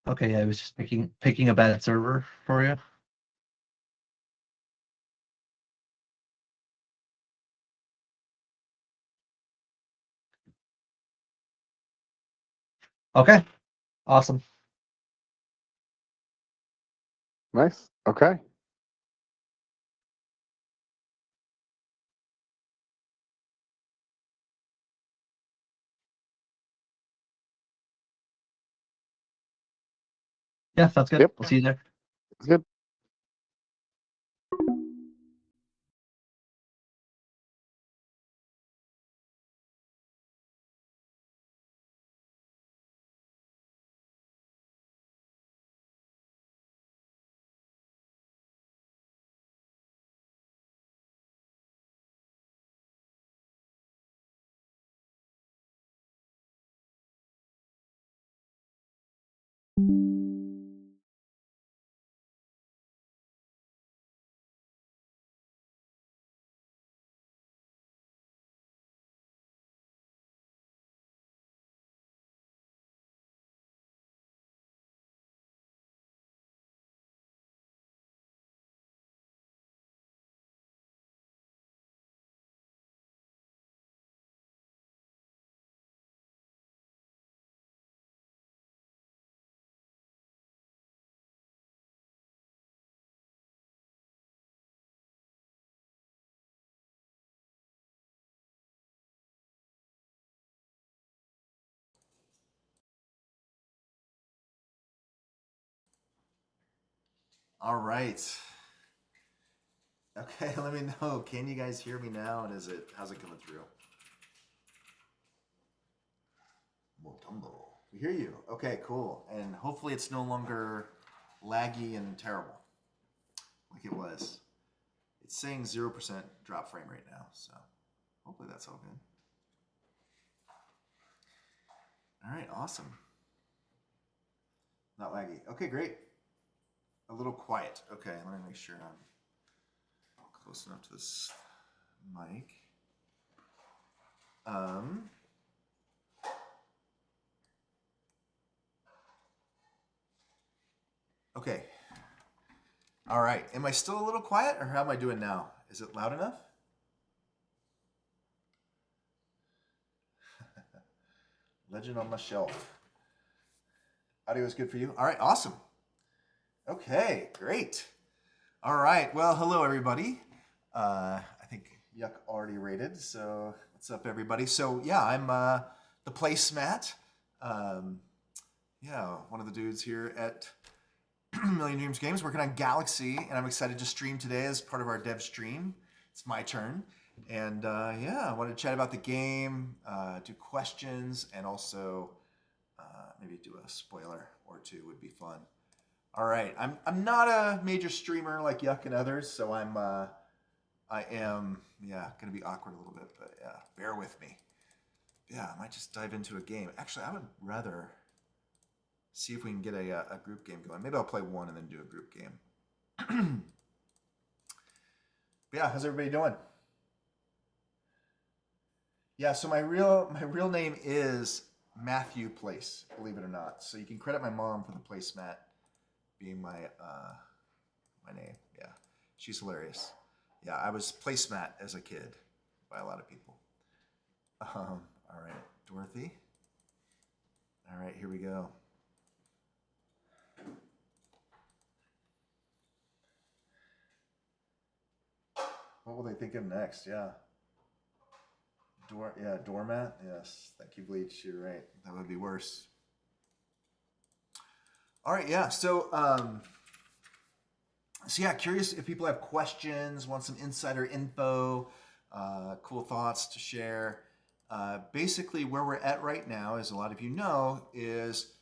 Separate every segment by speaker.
Speaker 1: Okay, yeah, I was just picking a bad server for you. Okay, awesome.
Speaker 2: Nice. Okay.
Speaker 1: Yeah, sounds good.
Speaker 2: Yep.
Speaker 1: We'll see you there.
Speaker 2: It's good.
Speaker 3: All right. Okay, let me know. Can you guys hear me now? And how's it coming through? Motumbo. We hear you. Okay, cool. And hopefully it's no longer laggy and terrible like it was. It's saying 0% drop frame rate now, so hopefully that's all good. All right, awesome. Not laggy. Okay, great. A little quiet. Okay, let me make sure I'm close enough to this mic. Um, okay. All right. Am I still a little quiet, or how am I doing now? Is it loud enough? Legend on my shelf. Audio is good for you. All right, awesome. Okay, great. All right. Well, hello everybody. I think Yuck already rated. So what's up, everybody? So yeah, I'm the placemat. Um, yeah, one of the dudes here at Million Dreams Games working on Galaxy, and I'm excited to stream today as part of our dev stream. It's my turn, and yeah, I wanted to chat about the game, do questions, and also maybe do a spoiler or two would be fun. All right, I'm not a major streamer like Yuck and others, so I am yeah gonna be awkward a little bit, but yeah, bear with me. Yeah, I might just dive into a game. Actually, I would rather see if we can get a group game going. Maybe I'll play one and then do a group game. But yeah, how's everybody doing? Yeah, so my real name is Matthew Place, believe it or not. So you can credit my mom for the placemat being my name. Yeah, she's hilarious. Yeah, I was placemat as a kid by a lot of people. All right, Dorothy. All right, here we go. What will they think of next? Yeah. Doormat. Yes. Thank you, Bleach. You're right. That would be worse. All right, yeah. So yeah, curious if people have questions, want some insider info, cool thoughts to share. Basically, where we're at right now, as a lot of you know, is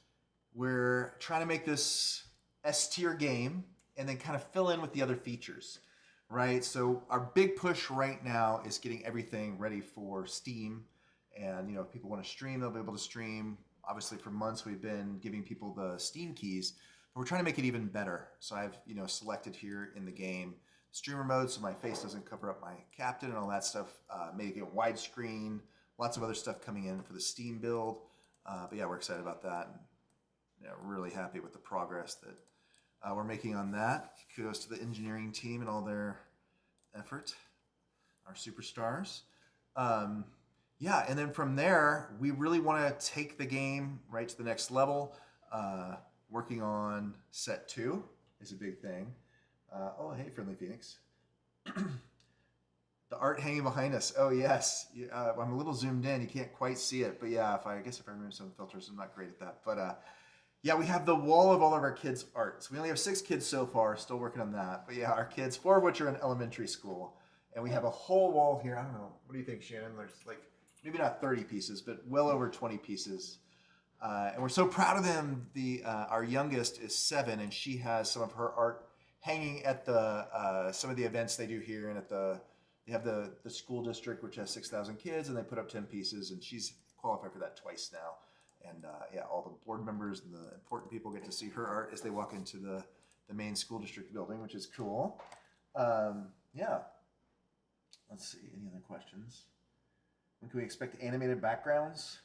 Speaker 3: we're trying to make this S tier game and then kind of fill in with the other features, right? So our big push right now is getting everything ready for Steam, and if people want to stream, they'll be able to stream. Obviously, for months we've been giving people the Steam keys, but we're trying to make it even better. So I've selected here in the game streamer mode, so my face doesn't cover up my captain and all that stuff. Making it widescreen, lots of other stuff coming in for the Steam build. But yeah, we're excited about that. And yeah, really happy with the progress that we're making on that. Kudos to the engineering team and all their effort, our superstars. Yeah, and then from there, we really want to take the game right to the next level. Working on set 2 is a big thing. Oh, hey, Friendly Phoenix. The art hanging behind us. Oh, yes. I'm a little zoomed in. You can't quite see it. But yeah, I guess if I remove some filters, I'm not great at that. But yeah, we have the wall of all of our kids' art. So we only have 6 kids so far, still working on that. But yeah, our kids, 4 of which are in elementary school. And we have a whole wall here. I don't know. What do you think, Shannon? There's like maybe not 30 pieces, but well over 20 pieces. And we're so proud of them. Our youngest is 7, and she has some of her art hanging at the some of the events they do here, and they have the school district, which has 6,000 kids, and they put up 10 pieces, and she's qualified for that twice now. And yeah, all the board members and the important people get to see her art as they walk into the main school district building, which is cool. Yeah. Let's see. Any other questions? When can we expect animated backgrounds?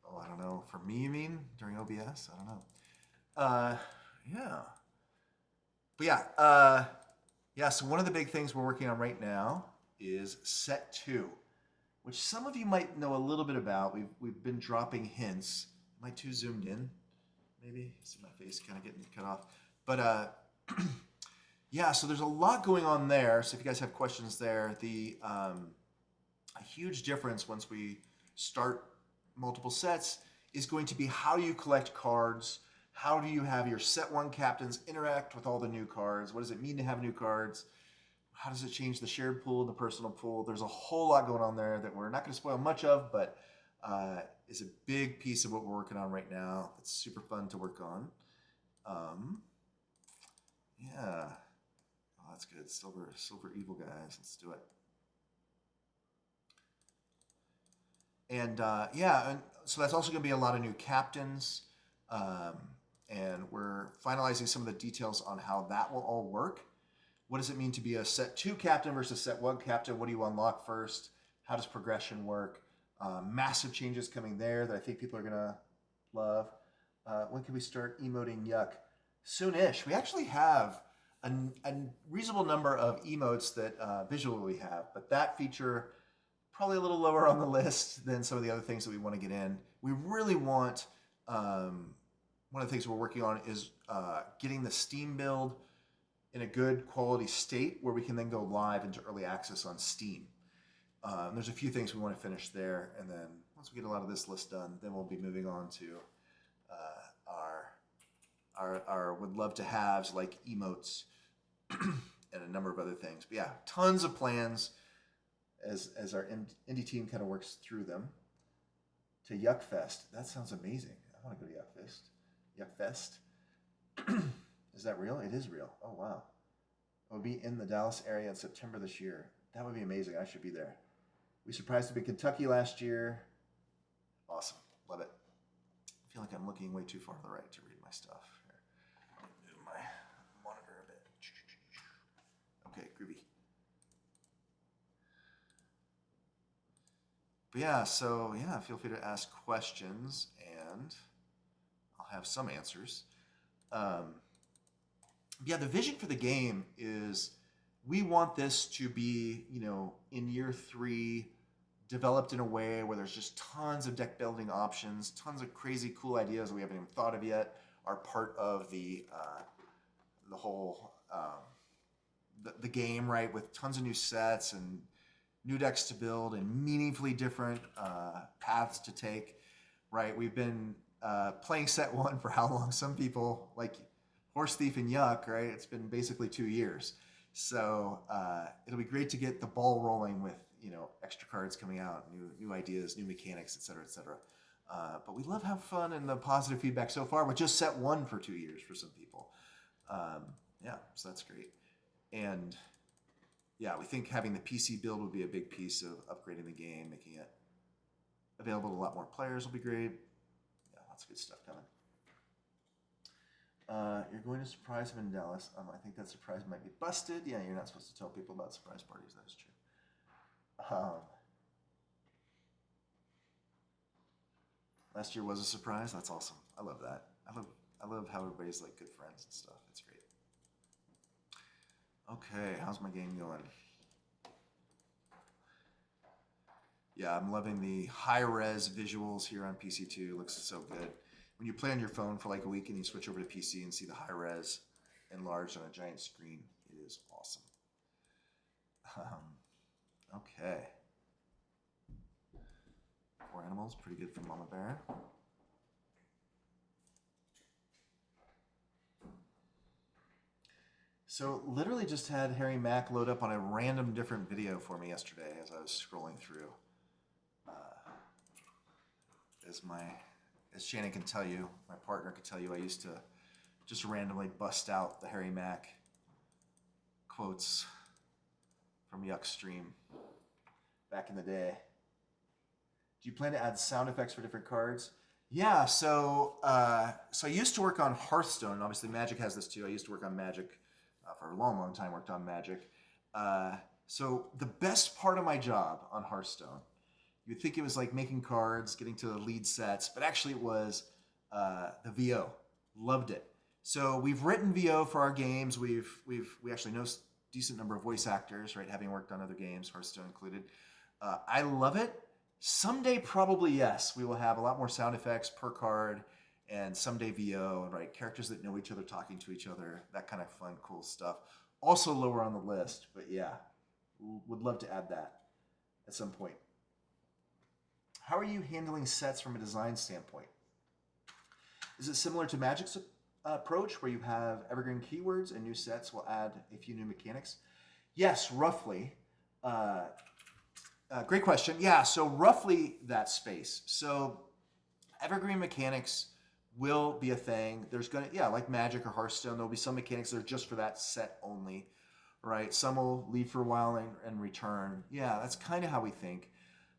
Speaker 3: Oh, I don't know. For me, you mean during OBS? I don't know. Yeah. But yeah. Yeah. So one of the big things we're working on right now is set 2, which some of you might know a little bit about. We've been dropping hints. Am I too zoomed in? Maybe see my face kind of getting cut off. But yeah. So there's a lot going on there. So if you guys have questions there, a huge difference once we start multiple sets is going to be how do you collect cards? How do you have your set 1 captains interact with all the new cards? What does it mean to have new cards? How does it change the shared pool and the personal pool? There's a whole lot going on there that we're not going to spoil much of, but is a big piece of what we're working on right now. It's super fun to work on. Yeah. Oh, that's good. Silver Evil guys. Let's do it. And yeah, and so that's also going to be a lot of new captains. And we're finalizing some of the details on how that will all work. What does it mean to be a set 2 captain versus set 1 captain? What do you unlock first? How does progression work? Massive changes coming there that I think people are going to love. When can we start emoting yuck? Soonish. We actually have a reasonable number of emotes that visually we have, but that feature probably a little lower on the list than some of the other things that we want to get in. We really want, one of the things we're working on is getting the Steam build in a good quality state where we can then go live into early access on Steam. There's a few things we want to finish there, and then once we get a lot of this list done, then we'll be moving on to our would love to haves like emotes and a number of other things. But yeah, tons of plans as our indie team kind of works through them. To Yuckfest. That sounds amazing. I want to go to Yuckfest. Is that real? It is real. Oh, wow. It will be in the Dallas area in September this year. That would be amazing. I should be there. We surprised to be in Kentucky last year. Awesome. Love it. I feel like I'm looking way too far to the right to read my stuff. Here. Move my monitor a bit. Okay, groovy. But yeah, so yeah, feel free to ask questions and I'll have some answers. Yeah, the vision for the game is we want this to be, in year 3, developed in a way where there's just tons of deck building options, tons of crazy cool ideas that we haven't even thought of yet are part of the whole the game, right? With tons of new sets and new decks to build and meaningfully different paths to take, right? We've been playing set 1 for how long? Some people, like Horse Thief and Yuck, right? It's been basically 2 years. So it'll be great to get the ball rolling with, extra cards coming out, new ideas, new mechanics, et cetera, et cetera. But we love having fun and the positive feedback so far with just set 1 for 2 years for some people. Yeah, so that's great. And yeah, we think having the PC build would be a big piece of upgrading the game, making it available to a lot more players will be great. Yeah, lots of good stuff coming. You're going to surprise him in Dallas. I think that surprise might be busted. Yeah, you're not supposed to tell people about surprise parties. That is true. Last year was a surprise. That's awesome. I love that. I I love how everybody's like good friends and stuff. It's great. Okay, how's my game going? Yeah, I'm loving the high-res visuals here on PC2. It looks so good. When you play on your phone for like a week and you switch over to PC and see the high-res enlarged on a giant screen, it is awesome. Okay. 4 animals, pretty good for Mama Bear. So literally just had Harry Mack load up on a random different video for me yesterday as I was scrolling through. As Shannon can tell you, my partner could tell you, I used to just randomly bust out the Harry Mack quotes from Yuck Stream back in the day. Do you plan to add sound effects for different cards? Yeah, so I used to work on Hearthstone. Obviously, Magic has this too. I used to work on Magic for a long, long time. Worked on Magic. So the best part of my job on Hearthstone, you'd think it was like making cards, getting to the lead sets, but actually it was the VO. Loved it. So we've written VO for our games. We actually know a decent number of voice actors, right? Having worked on other games, Hearthstone included. I love it. Someday, probably yes, we will have a lot more sound effects per card, and someday VO, right? Characters that know each other, talking to each other, that kind of fun, cool stuff. Also lower on the list, but yeah, would love to add that at some point. How are you handling sets from a design standpoint? Is it similar to Magic's approach where you have evergreen keywords and new sets will add a few new mechanics? Yes, roughly. Great question. Yeah, so roughly that space. So evergreen mechanics will be a thing. There's going to, like Magic or Hearthstone, there'll be some mechanics that are just for that set only, right? Some will leave for a while and return. Yeah, that's kind of how we think.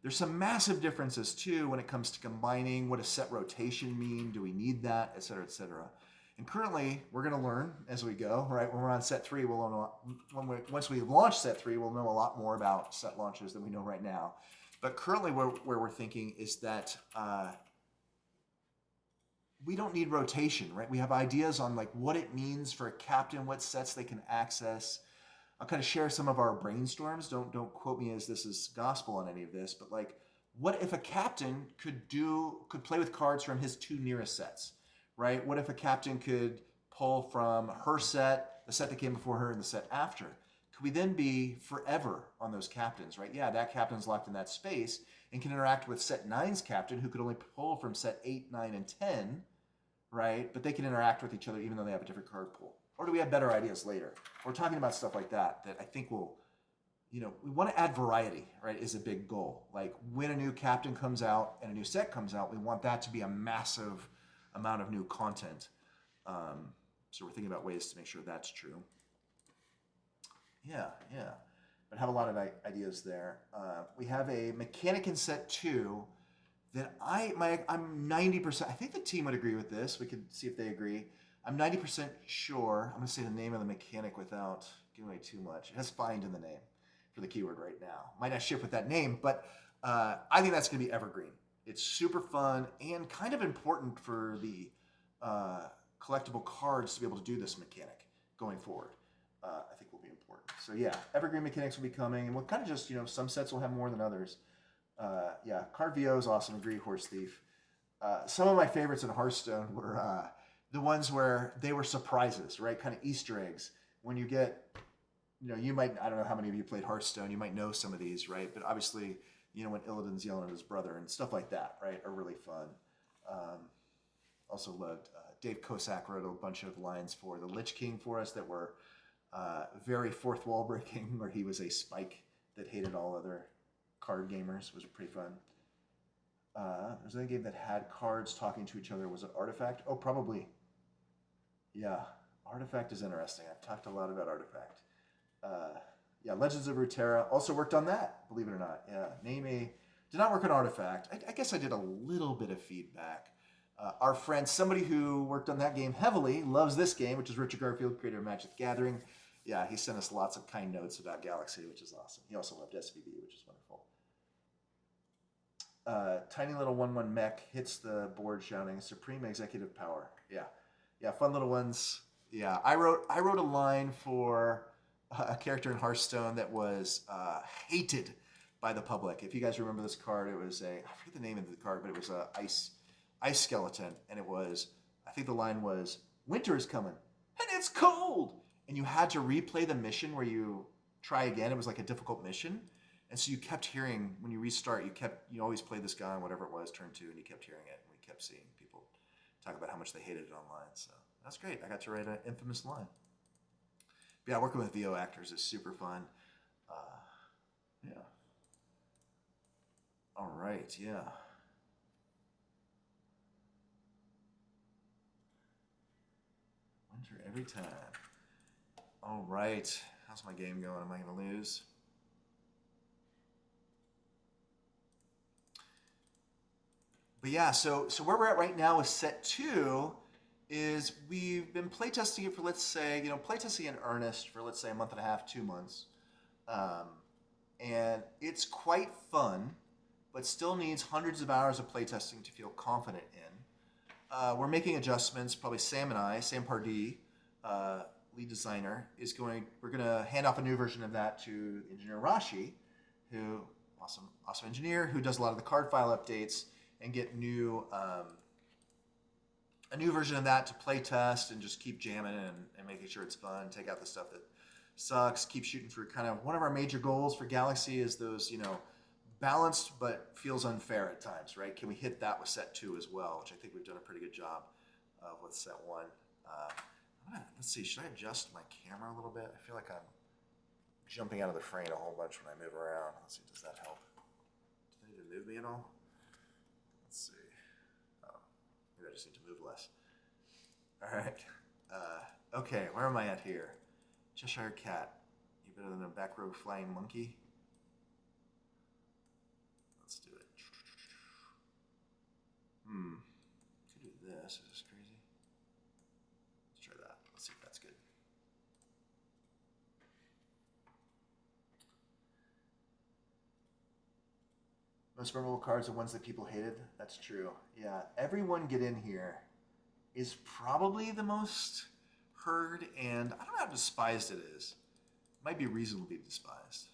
Speaker 3: There's some massive differences too when it comes to combining. What does set rotation mean? Do we need that, et cetera, et cetera? And currently, we're going to learn as we go, right? When we're on set 3, we'll know, once we launch set 3, we'll know a lot more about set launches than we know right now. But currently, where we're thinking is that we don't need rotation, right? We have ideas on like what it means for a captain, what sets they can access. I'll kind of share some of our brainstorms. Don't quote me as this is gospel on any of this, but like, what if a captain could play with cards from his 2 nearest sets? Right? What if a captain could pull from her set, the set that came before her, and the set after? Could we then be forever on those captains, right? Yeah, that captain's locked in that space and can interact with set 9's captain, who could only pull from set 8, 9, and 10, right? But they can interact with each other even though they have a different card pool. Or do we have better ideas later? We're talking about stuff like that I think will, we want to add variety, right, is a big goal. Like when a new captain comes out and a new set comes out, we want that to be a massive amount of new content. So we're thinking about ways to make sure that's true. Yeah. But have a lot of ideas there. We have a mechanic in set 2 that I'm 90%, I think the team would agree with this. We could see if they agree. I'm 90% sure, I'm gonna say the name of the mechanic without giving away too much. It has find in the name for the keyword right now. Might not ship with that name, but I think that's gonna be evergreen. It's super fun and kind of important for the collectible cards to be able to do this mechanic going forward. I think will be important. So yeah, evergreen mechanics will be coming, and we'll kind of just, some sets will have more than others. Yeah, card VO is awesome. Agree, Horse Thief. Some of my favorites in Hearthstone were the ones where they were surprises, right? Kind of Easter eggs. When you get, you might, I don't know how many of you played Hearthstone, you might know some of these, right? But obviously, when Illidan's yelling at his brother and stuff like that, right, are really fun. Also loved, Dave Kosak wrote a bunch of lines for the Lich King for us that were very fourth wall breaking, where he was a spike that hated all other card gamers. It was pretty fun. There's another game that had cards talking to each other. Was it Artifact? Oh, probably. Yeah, Artifact is interesting. I've talked a lot about Artifact. Yeah, Legends of Runeterra. Also worked on that, believe it or not. Yeah, did not work on Artifact. I guess I did a little bit of feedback. Our friend, somebody who worked on that game heavily, loves this game, which is Richard Garfield, creator of Magic the Gathering. Yeah, he sent us lots of kind notes about Galaxy, which is awesome. He also loved SVB, which is wonderful. Tiny little 1/1 mech hits the board shouting, "Supreme Executive Power." Yeah, Yeah, fun little ones. Yeah, I wrote a line for a character in Hearthstone that was hated by the public. If you guys remember this card, it was I forget the name of the card, but it was a ice skeleton, and it was, I think the line was, "Winter is coming and it's cold," and you had to replay the mission where you try again. It was like a difficult mission, and so you kept hearing when you restart. You always played this guy on whatever it was, turn 2, and you kept hearing it, and we kept seeing people talk about how much they hated it online. So that's great. I got to write an infamous line. But yeah, working with VO actors is super fun. Yeah. All right. Yeah. Winter every time. All right. How's my game going? Am I going to lose? But yeah, so where we're at right now with set 2 is we've been playtesting it for, let's say, playtesting in earnest for, let's say, a month and a half, 2 months. And it's quite fun, but still needs hundreds of hours of playtesting to feel confident in. We're making adjustments. Probably Sam Pardee, lead designer, we're going to hand off a new version of that to engineer Rashi, who, awesome engineer, who does a lot of the card file updates, and get a new version of that to play test and just keep jamming and making sure it's fun. Take out the stuff that sucks. Keep shooting for kind of one of our major goals for Galaxy is those, balanced but feels unfair at times, right? Can we hit that with set 2 as well, which I think we've done a pretty good job of with set 1. Let's see, should I adjust my camera a little bit? I feel like I'm jumping out of the frame a whole bunch when I move around. Let's see, does that help? Do they need to move me at all? Let's see. Oh, maybe I just need to move less. All right. Okay, where am I at here? Cheshire Cat. You better than a back row flying monkey? Let's do it. Could do this. Is this crazy? Let's try that. Let's see if that's good. Most memorable cards are ones that people hated. That's true. Yeah, Everyone Get In Here is probably the most heard, and I don't know how despised it is. It might be reasonably despised.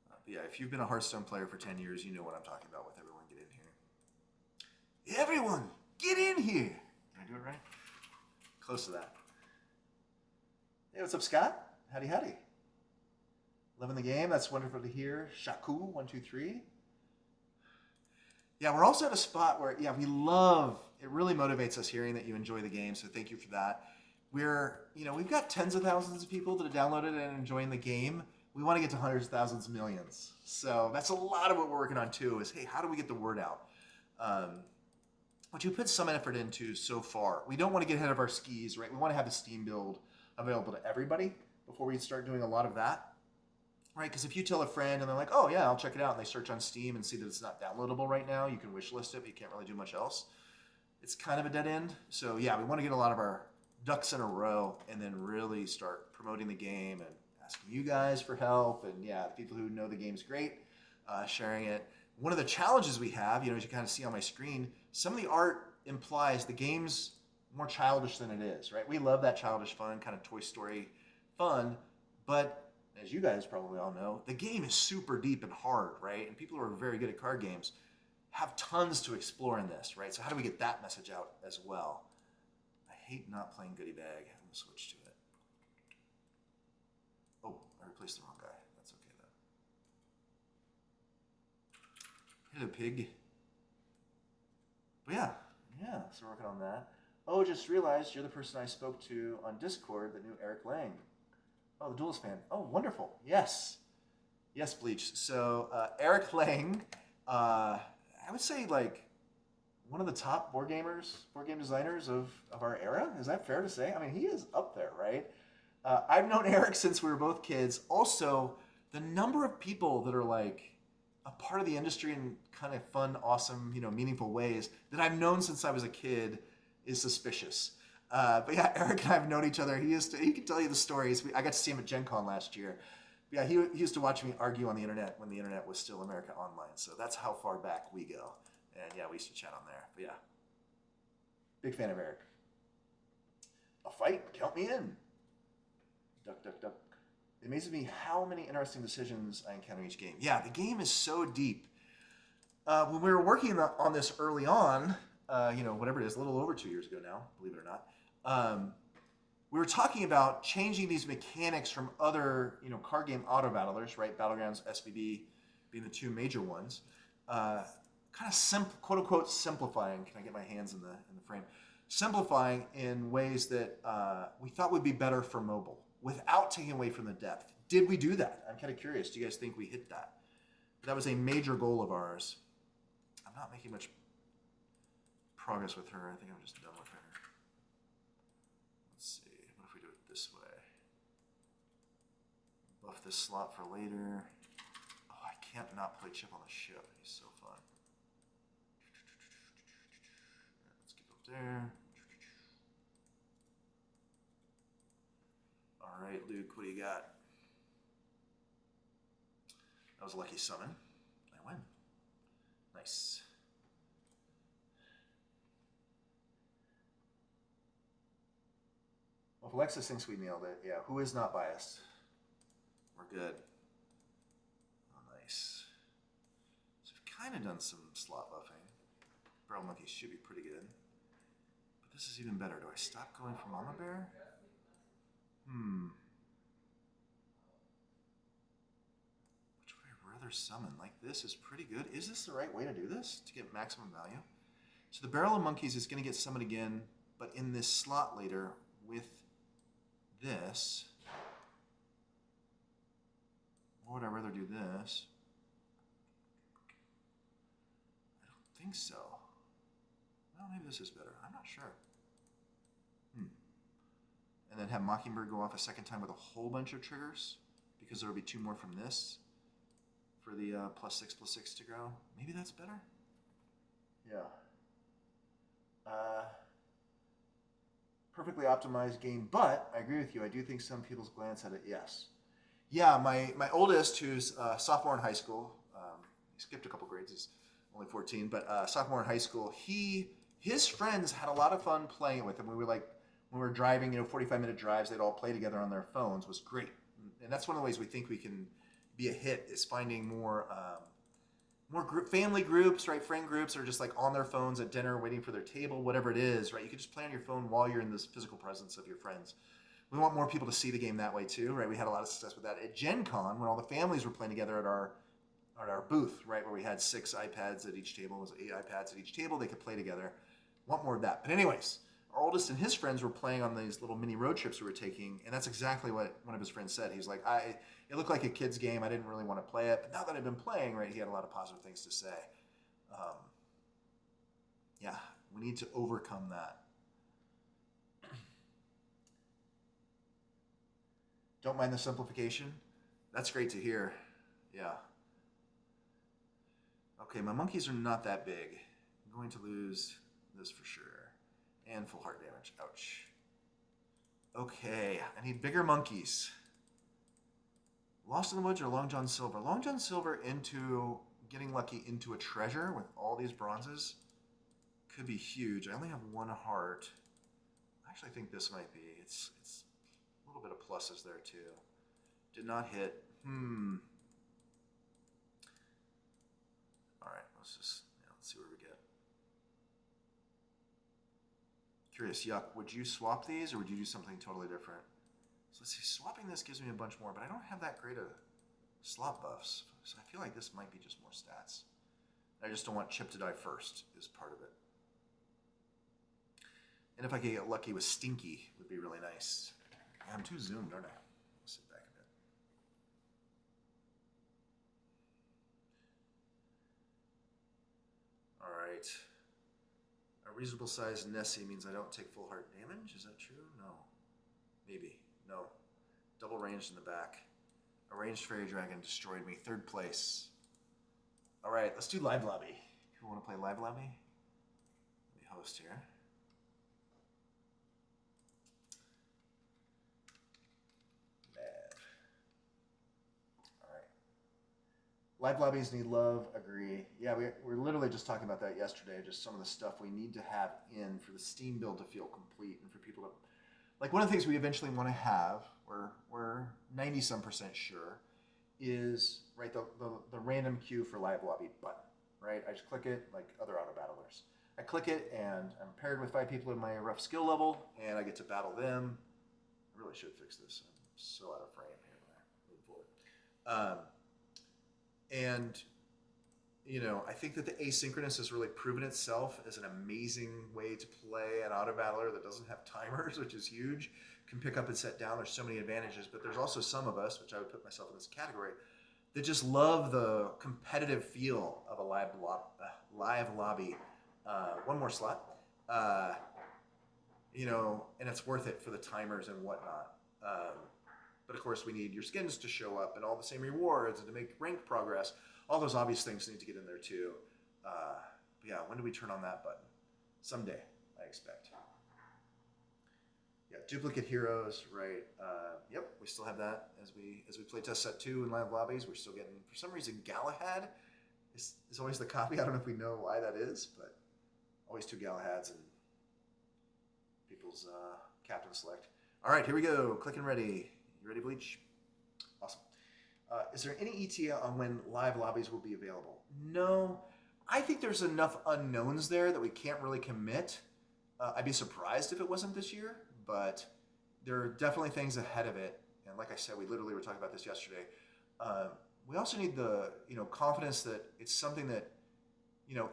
Speaker 3: But yeah, if you've been a Hearthstone player for 10 years, you know what I'm talking about with Everyone Get In Here. Everyone, get in here! Did I do it right? Close to that. Hey, what's up, Scott? Howdy. Loving the game. That's wonderful to hear. Shaku123. Yeah, we're also at a spot where, we love, it really motivates us hearing that you enjoy the game, so thank you for that. We've got tens of thousands of people that have downloaded and enjoying the game. We want to get to hundreds of thousands, millions. So that's a lot of what we're working on too, is, hey, how do we get the word out? Which we put some effort into so far. We don't want to get ahead of our skis, right? We want to have the Steam build available to everybody before we start doing a lot of that. Right, because if you tell a friend and they're like, "Oh yeah, I'll check it out," and they search on Steam and see that it's not downloadable right now, you can wishlist it, but you can't really do much else. It's kind of a dead end. So yeah, we want to get a lot of our ducks in a row and then really start promoting the game and asking you guys for help. And yeah, the people who know the game's great, sharing it. One of the challenges we have, as you kind of see on my screen, some of the art implies the game's more childish than it is, right? We love that childish fun, kind of Toy Story fun, but as you guys probably all know, the game is super deep and hard, right? And people who are very good at card games have tons to explore in this, right? So how do we get that message out as well? I hate not playing Goodie Bag. I'm going to switch to it. Oh, I replaced the wrong guy. That's okay, though. Hello, pig. But yeah, so we're working on that. Oh, just realized you're the person I spoke to on Discord that knew Eric Lang. Oh, the Duelist fan. Oh, wonderful. Yes, Bleach. So Eric Lang, I would say like one of the top board game designers of our era. Is that fair to say? I mean, he is up there, right? I've known Eric since we were both kids. Also, the number of people that are like a part of the industry in kind of fun, awesome, meaningful ways that I've known since I was a kid is suspicious. But yeah, Eric and I have known each other. He can tell you the stories. I got to see him at Gen Con last year. But yeah, he used to watch me argue on the internet when the internet was still America Online. So that's how far back we go. And yeah, we used to chat on there. But yeah, big fan of Eric. A fight? Count me in. Duck, duck, duck. It amazes me how many interesting decisions I encounter each game. Yeah, the game is so deep. When we were working on this early on, whatever it is, a little over 2 years ago now, believe it or not, we were talking about changing these mechanics from other, card game auto battlers, right? Battlegrounds, SBB being the two major ones. Kind of quote unquote simplifying. Can I get my hands in the frame? Simplifying in ways that we thought would be better for mobile without taking away from the depth. Did we do that? I'm kind of curious. Do you guys think we hit that? That was a major goal of ours. I'm not making much progress with her. I think I'm just done with her. Let's see. What if we do it this way? Buff this slot for later. Oh, I can't not play Chip on the ship. He's so fun. Let's get up there. All right, Luke, what do you got? That was a lucky summon. I win. Nice. Well, if Alexis thinks we nailed it, yeah, who is not biased? We're good. Oh, nice. So we've kind of done some slot buffing. Barrel Monkeys should be pretty good. But this is even better. Do I stop going for Mama Bear? Which would I rather summon? Like this is pretty good. Is this the right way to do this to get maximum value? So the Barrel of Monkeys is going to get summoned again, but in this slot later with this. Or would I rather do this? I don't think so. Well, maybe this is better. I'm not sure. And then have Mockingbird go off a second time with a whole bunch of triggers, because there will be 2 more from this for the +6/+6 to grow. Maybe that's better? Yeah. Perfectly optimized game, but I agree with you. I do think some people's glance at it, yes. Yeah, my oldest, who's sophomore in high school, he skipped a couple grades, he's only 14, but sophomore in high school, his friends had a lot of fun playing it with him. When we were driving, 45-minute drives, they'd all play together on their phones, was great. And that's one of the ways we think we can be a hit, is finding more family groups, right? Friend groups are just like on their phones at dinner, waiting for their table, whatever it is, right? You can just play on your phone while you're in this physical presence of your friends. We want more people to see the game that way too, right? We had a lot of success with that at Gen Con when all the families were playing together at our booth, right? Where we had 6 iPads at each table. It was 8 iPads at each table. They could play together. Want more of that. But anyways, our oldest and his friends were playing on these little mini road trips we were taking, and that's exactly what one of his friends said. He was like, it looked like a kid's game. I didn't really want to play it, but now that I've been playing, right, he had a lot of positive things to say. Yeah, we need to overcome that. Don't mind the simplification. That's great to hear. Yeah. Okay, my monkeys are not that big. I'm going to lose this for sure. And full heart damage. Ouch. Okay, I need bigger monkeys. Lost in the Woods or Long John Silver? Long John Silver into getting lucky into a treasure with all these bronzes could be huge. I only have 1 heart. I actually think this might be. It's a little bit of pluses there too. Did not hit. All right, let's see where we get. Curious, Yuck, would you swap these or would you do something totally different? So let's see, swapping this gives me a bunch more, but I don't have that great of slot buffs. So I feel like this might be just more stats. I just don't want Chip to die first is part of it. And if I could get lucky with Stinky, would be really nice. Yeah, I'm too zoomed, aren't I? I'll sit back a bit. All right. A reasonable sized Nessie means I don't take full heart damage. Is that true? No. Maybe. No. Double ranged in the back. A ranged fairy dragon destroyed me. 3rd place. All right, let's do live lobby. Who want to play live lobby? Let me host here. Live lobbies need love, agree. Yeah, we're literally just talking about that yesterday, just some of the stuff we need to have in for the Steam build to feel complete and for people to like one of the things we eventually want to have, we're 90-some% sure, is right the random queue for live lobby button. Right, I just click it like other auto battlers. I click it and I'm paired with 5 people in my rough skill level, and I get to battle them. I really should fix this. I'm so out of frame here when I move forward. And you know, I think that the asynchronous has really proven itself as an amazing way to play an auto battler that doesn't have timers, which is huge. Can pick up and set down. There's so many advantages, but there's also some of us, which I would put myself in this category, that just love the competitive feel of a live lobby. One more slot. You know, and it's worth it for the timers and whatnot. But of course, we need your skins to show up and all the same rewards and to make rank progress. All those obvious things need to get in there too. But yeah, when do we turn on that button? Someday, I expect. Yeah, duplicate heroes, right? Yep, we still have that as we play test set 2 in live lobbies. We're still getting, for some reason, Galahad is always the copy. I don't know if we know why that is, but always 2 Galahads and people's captain select. All right, here we go. Click and ready. You ready, Bleach? Awesome. Is there any ETA on when live lobbies will be available? No. I think there's enough unknowns there that we can't really commit. I'd be surprised if it wasn't this year, but there are definitely things ahead of it. And like I said, we literally were talking about this yesterday. We also need the confidence that it's something that,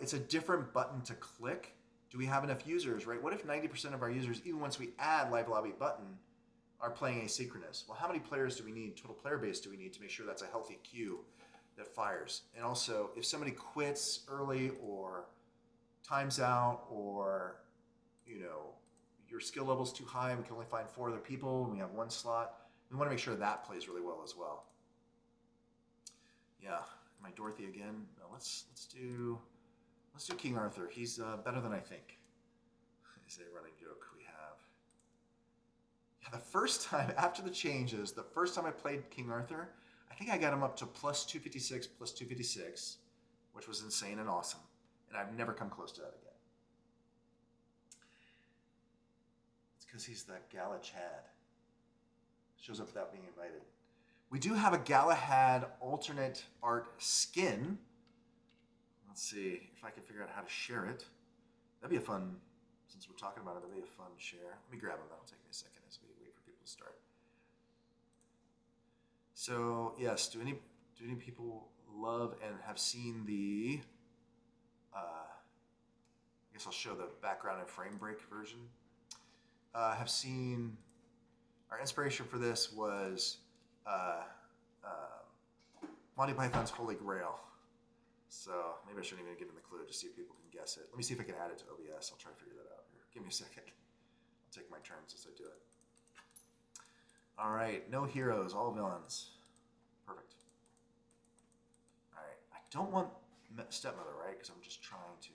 Speaker 3: it's a different button to click. Do we have enough users, right? What if 90% of our users, even once we add live lobby button, are playing asynchronous? Well, how many players do we need, total player base do we need to make sure that's a healthy queue that fires? And also, if somebody quits early or times out, or, your skill level's too high, we can only find 4 other people, and we have 1 slot, we want to make sure that plays really well as well. Yeah, am I Dorothy again? No, let's do King Arthur. He's better than I think. Is a running joke we have. Yeah, the first time after the changes, the first time I played King Arthur, I think I got him up to plus 256, plus 256, which was insane and awesome. And I've never come close to that again. It's because he's the Galahad. Shows up without being invited. We do have a Galahad alternate art skin. Let's see if I can figure out how to share it. That'd be a fun, since we're talking about it, that'd be a fun share. Let me grab them. That'll take me a second as we wait for people to start. So yes, do any people love and have seen the? I guess I'll show the background and frame break version. Have seen. Our inspiration for this was Monty Python's Holy Grail. So maybe I shouldn't even give them the clue, just see if people can guess it. Let me see if I can add it to OBS. I'll try to figure that out here. Give me a second. I'll take my turns as I do it. All right, no heroes, all villains. Perfect. All right, I don't want Stepmother, right? Because I'm just trying to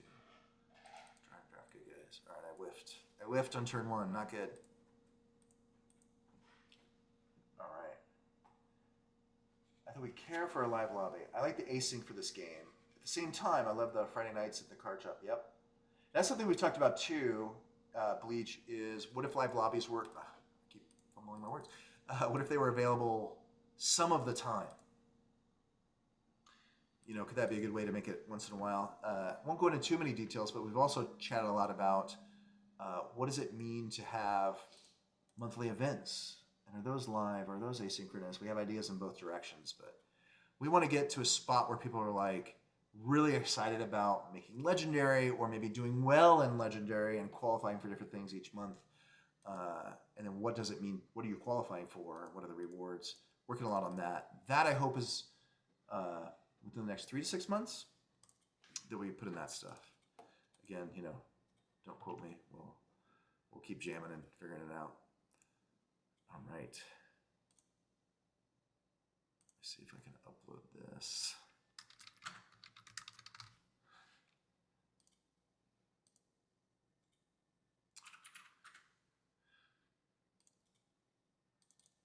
Speaker 3: draft good guys. All right, I whiffed. I whiffed on turn 1, not good. All right. I think we care for a live lobby. I like the async for this game. At the same time, I love the Friday nights at the card shop. Yep. That's something we've talked about too, Bleach, is what if live lobbies were, I keep fumbling my words, what if they were available some of the time? Could that be a good way to make it once in a while? Won't go into too many details, but we've also chatted a lot about what does it mean to have monthly events? And are those live? Are those asynchronous? We have ideas in both directions, but we want to get to a spot where people are like really excited about making Legendary, or maybe doing well in Legendary and qualifying for different things each month. And then what does it mean? What are you qualifying for? What are the rewards? Working a lot on that. That I hope is within the next 3 to 6 months that we put in that stuff. Again, don't quote me. We'll keep jamming and figuring it out. All right. Let's see if I can upload this.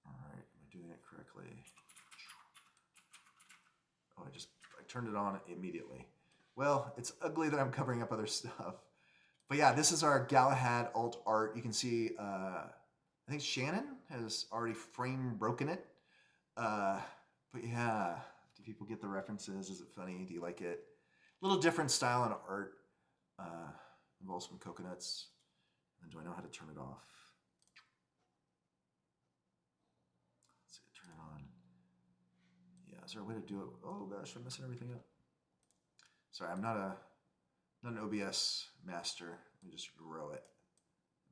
Speaker 3: All right, am I doing it correctly? Oh, I turned it on immediately. Well, it's ugly that I'm covering up other stuff. But yeah, this is our Galahad alt art. You can see I think Shannon has already frame broken it. But yeah, do people get the references? Is it funny? Do you like it? A little different style and art. Involves some coconuts. And do I know how to turn it off? Let's see, turn it on. Yeah, is there a way to do it? Oh gosh, I'm messing everything up. Sorry, I'm not an OBS master. Let me just grow it.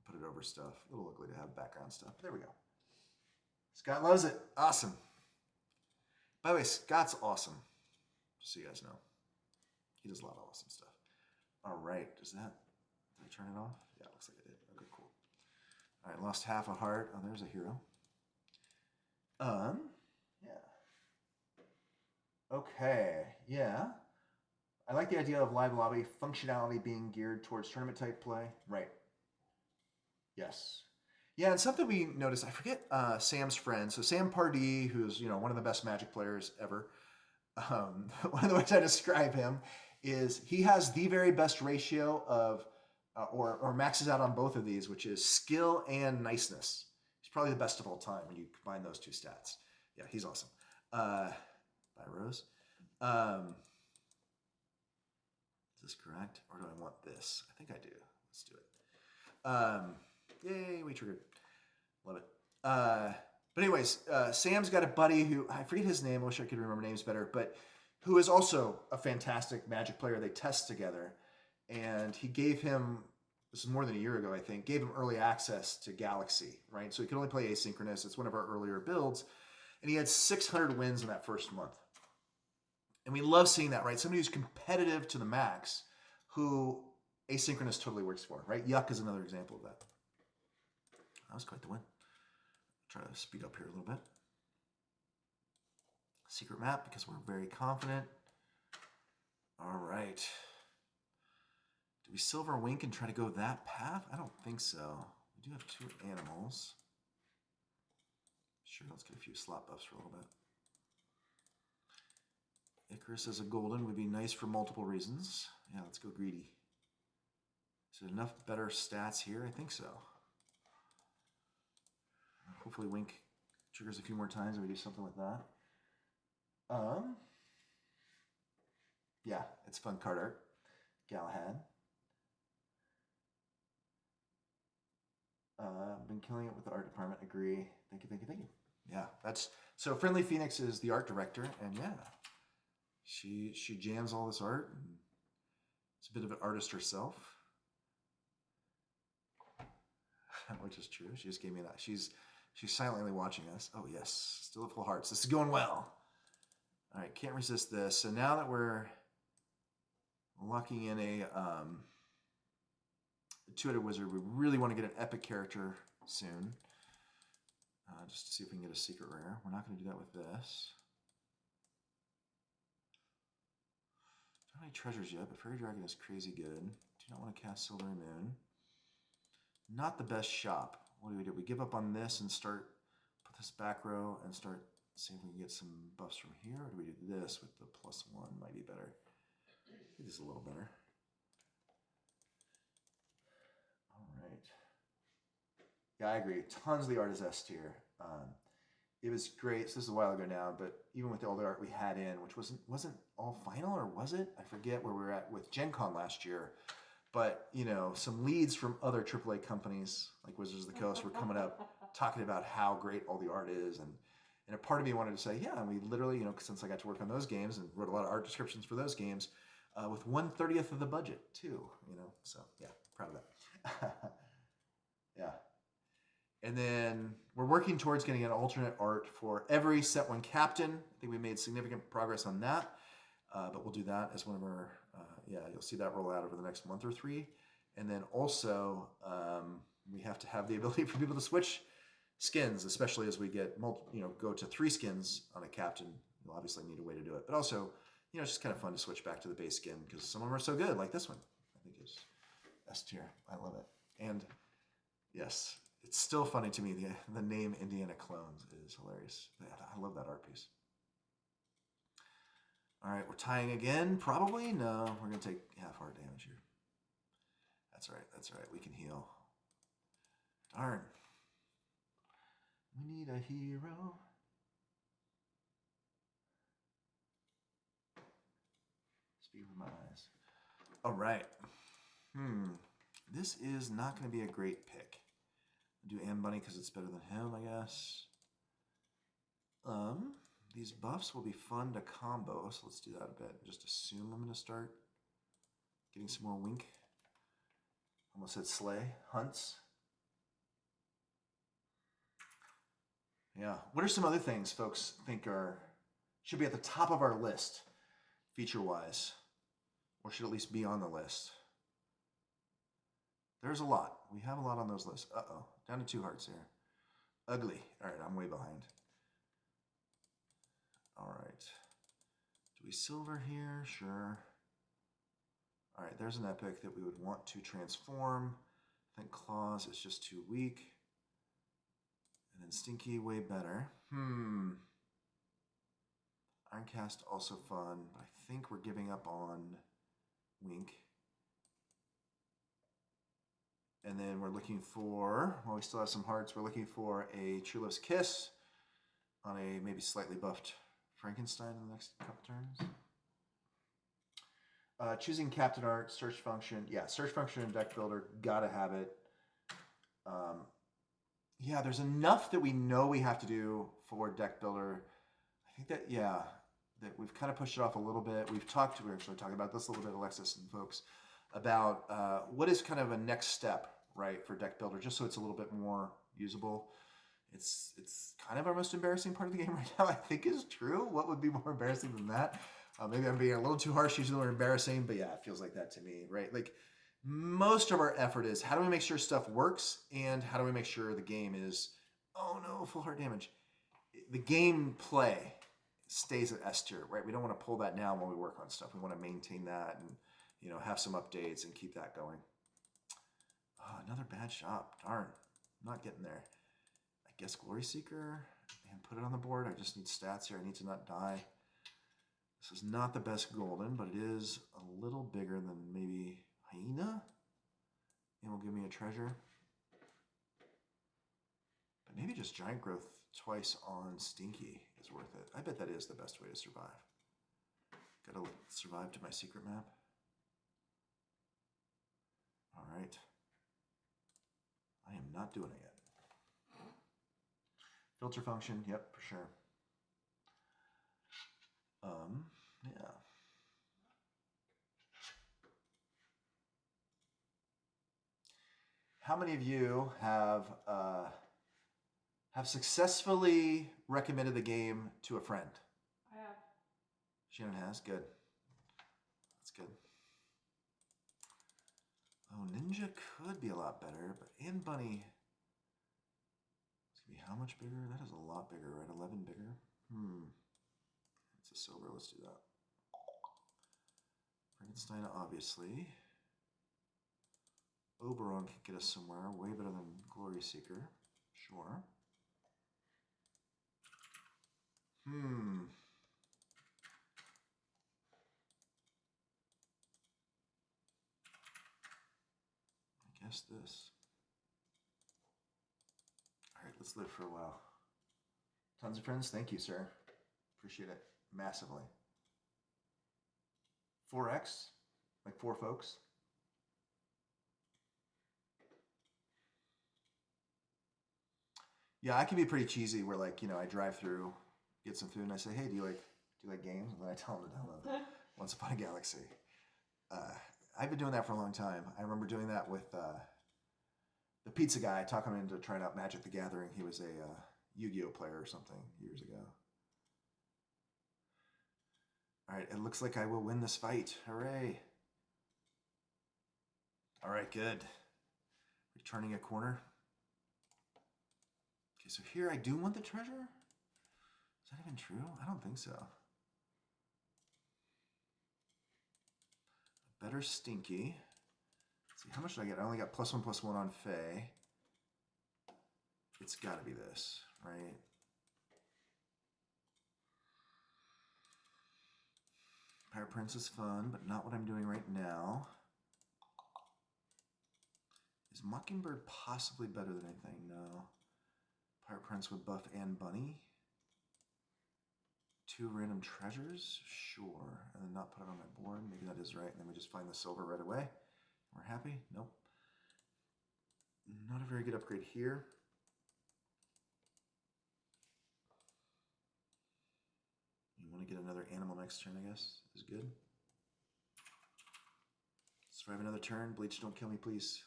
Speaker 3: Put it over stuff. A little ugly to have background stuff. There we go. Scott loves it. Awesome. By the way, Scott's awesome. Just so you guys know. He does a lot of awesome stuff. All right. Did I turn it off? Yeah, it looks like I did. Okay, cool. All right, lost half a heart. Oh, there's a hero. Yeah. Okay, yeah. I like the idea of live lobby functionality being geared towards tournament type play. Right. Yes. Yeah, and something we noticed, I forget Sam's friend. So Sam Pardee, who's one of the best Magic players ever. One of the ways I describe him is he has the very best ratio of, or maxes out on both of these, which is skill and niceness. He's probably the best of all time when you combine those two stats. Yeah, he's awesome. Bye, Rose. Is this correct? Or do I want this? I think I do. Let's do it. Yay, we triggered. Love it. But anyways, Sam's got a buddy who, I forget his name, I wish I could remember names better, but who is also a fantastic Magic player. They test together. And he gave him, this is more than a year ago, I think, gave him early access to Galaxy, right? So he could only play asynchronous. It's one of our earlier builds. And he had 600 wins in that first month. And we love seeing that, right? Somebody who's competitive to the max, who asynchronous totally works for, right? Yuck is another example of that. That was quite the win. Try to speed up here a little bit. Secret map, because we're very confident. All right. Do we Silver Wink and try to go that path? I don't think so. We do have 2 animals. Sure, let's get a few slot buffs for a little bit. Icarus as a golden would be nice for multiple reasons. Yeah, let's go greedy. Is it enough better stats here? I think so. Hopefully Wink triggers a few more times and we do something with that. Yeah, it's fun card art. Galahad. Been killing it with the art department. Agree. Thank you, thank you, thank you. Yeah, that's so. Friendly Phoenix is the art director, and yeah, she jams all this art. And it's a bit of an artist herself, which is true. She just gave me that. She's silently watching us. Oh yes, still at full hearts. This is going well. All right, can't resist this. So now that we're locking in a two-headed wizard, we really want to get an epic character soon. Just to see if we can get a secret rare. We're not going to do that with this. Don't have any treasures yet, but Fairy Dragon is crazy good. Do not want to cast Silvery Moon. Not the best shop. What do? We give up on this and put this back row and start seeing if we can get some buffs from here. Or do we do this with the +1? Might be better. I think this is a little better. All right. Yeah, I agree. Tons of the art is S tier. It was great. So this is a while ago now, but even with all the art we had in, which wasn't all final, or was it? I forget where we were at with Gen Con last year. But, some leads from other AAA companies like Wizards of the Coast were coming up talking about how great all the art is. And a part of me wanted to say, yeah, and we literally, since I got to work on those games and wrote a lot of art descriptions for those games, with 1/30 of the budget too, So yeah, proud of that. Yeah. And then we're working towards getting an alternate art for every Set 1 captain. I think we made significant progress on that. But we'll do that as one of our, you'll see that roll out over the next month or 3. And then also, we have to have the ability for people to switch skins, especially as we get, go to 3 skins on a captain. You'll obviously need a way to do it. But also, it's just kind of fun to switch back to the base skin because some of them are so good, like this one. I think is S tier. I love it. And yes, it's still funny to me. The name Indiana Clones is hilarious. I love that art piece. All right, we're tying again. Probably no. We're gonna take half heart damage here. That's all right. That's all right. We can heal. Darn. We need a hero. Speak with my eyes. All right. This is not going to be a great pick. I'll do Anne Bunny because it's better than him, I guess. These buffs will be fun to combo, so let's do that a bit. Just assume I'm going to start getting some more wink. Almost said slay. Hunts. Yeah. What are some other things folks think should be at the top of our list, feature-wise? Or should at least be on the list? There's a lot. We have a lot on those lists. Uh-oh. Down to 2 hearts here. Ugly. All right, I'm way behind. All right. Do we silver here? Sure. All right, there's an epic that we would want to transform. I think Claws is just too weak. And then Stinky, way better. Ironcast, also fun, but I think we're giving up on Wink. And then we're looking for, well, we still have some hearts. We're looking for a True Love's Kiss on a maybe slightly buffed Frankenstein in the next couple turns. Choosing Captain Art, search function. Yeah, search function and deck builder, gotta have it. Yeah, there's enough that we know we have to do for deck builder. I think that, yeah, that we've kind of pushed it off a little bit. We're actually talking about this a little bit, Alexis and folks, about what is kind of a next step, right, for deck builder, just so it's a little bit more usable. It's kind of our most embarrassing part of the game right now, I think is true. What would be more embarrassing than that? Maybe I'm being a little too harsh, using the word embarrassing, but yeah, it feels like that to me, right? Like, most of our effort is how do we make sure stuff works, and how do we make sure the game is, oh no, full heart damage. The game play stays at S tier, right? We don't want to pull that down when we work on stuff. We want to maintain that and, you know, have some updates and keep that going. Oh, another bad shot. Darn, I'm not getting there. I guess Glory Seeker and put it on the board. I just need stats here. I need to not die. This is not the best golden, but it is a little bigger than maybe Hyena. And will give me a treasure. But maybe just Giant Growth twice on Stinky is worth it. I bet that is the best way to survive. Gotta survive to my secret map. All right. I am not doing it yet. Filter function, yep, for sure. Yeah. How many of you have successfully recommended the game to a friend?
Speaker 4: I have.
Speaker 3: Shannon has. Good. That's good. Oh, Ninja could be a lot better, but Anne Bunny. It's gonna be how much bigger? That is a lot bigger, right? 11 bigger. It's a silver. Let's do that. Frankenstein, obviously. Oberon can get us somewhere. Way better than Glory Seeker. Sure. I guess this. All right, let's live for a while. Tons of friends. Thank you, sir. Appreciate it massively. 4X, like 4 folks. Yeah, I can be pretty cheesy where, like, you know, I drive through, get some food, and I say, hey, do you like games? And then I tell them to download Once Upon a Galaxy. I've been doing that for a long time. I remember doing that with the pizza guy, talking him into trying out Magic the Gathering. He was a Yu-Gi-Oh player or something years ago. All right, it looks like I will win this fight. Hooray. All right, good. Returning a corner. Okay, so here I do want the treasure? Is that even true? I don't think so. A better Stinky. Let's see, how much did I get? I only got +1/+1 on Faye. It's got to be this, right? Pirate Prince is fun, but not what I'm doing right now. Is Mockingbird possibly better than anything? No. Pirate Prince with buff and bunny. 2 random treasures, sure, and then not put it on my board. Maybe that is right, and then we just find the silver right away. We're happy? Nope. Not a very good upgrade here. You want to get another animal next turn, I guess, is good. Survive another turn. Bleach, don't kill me, please.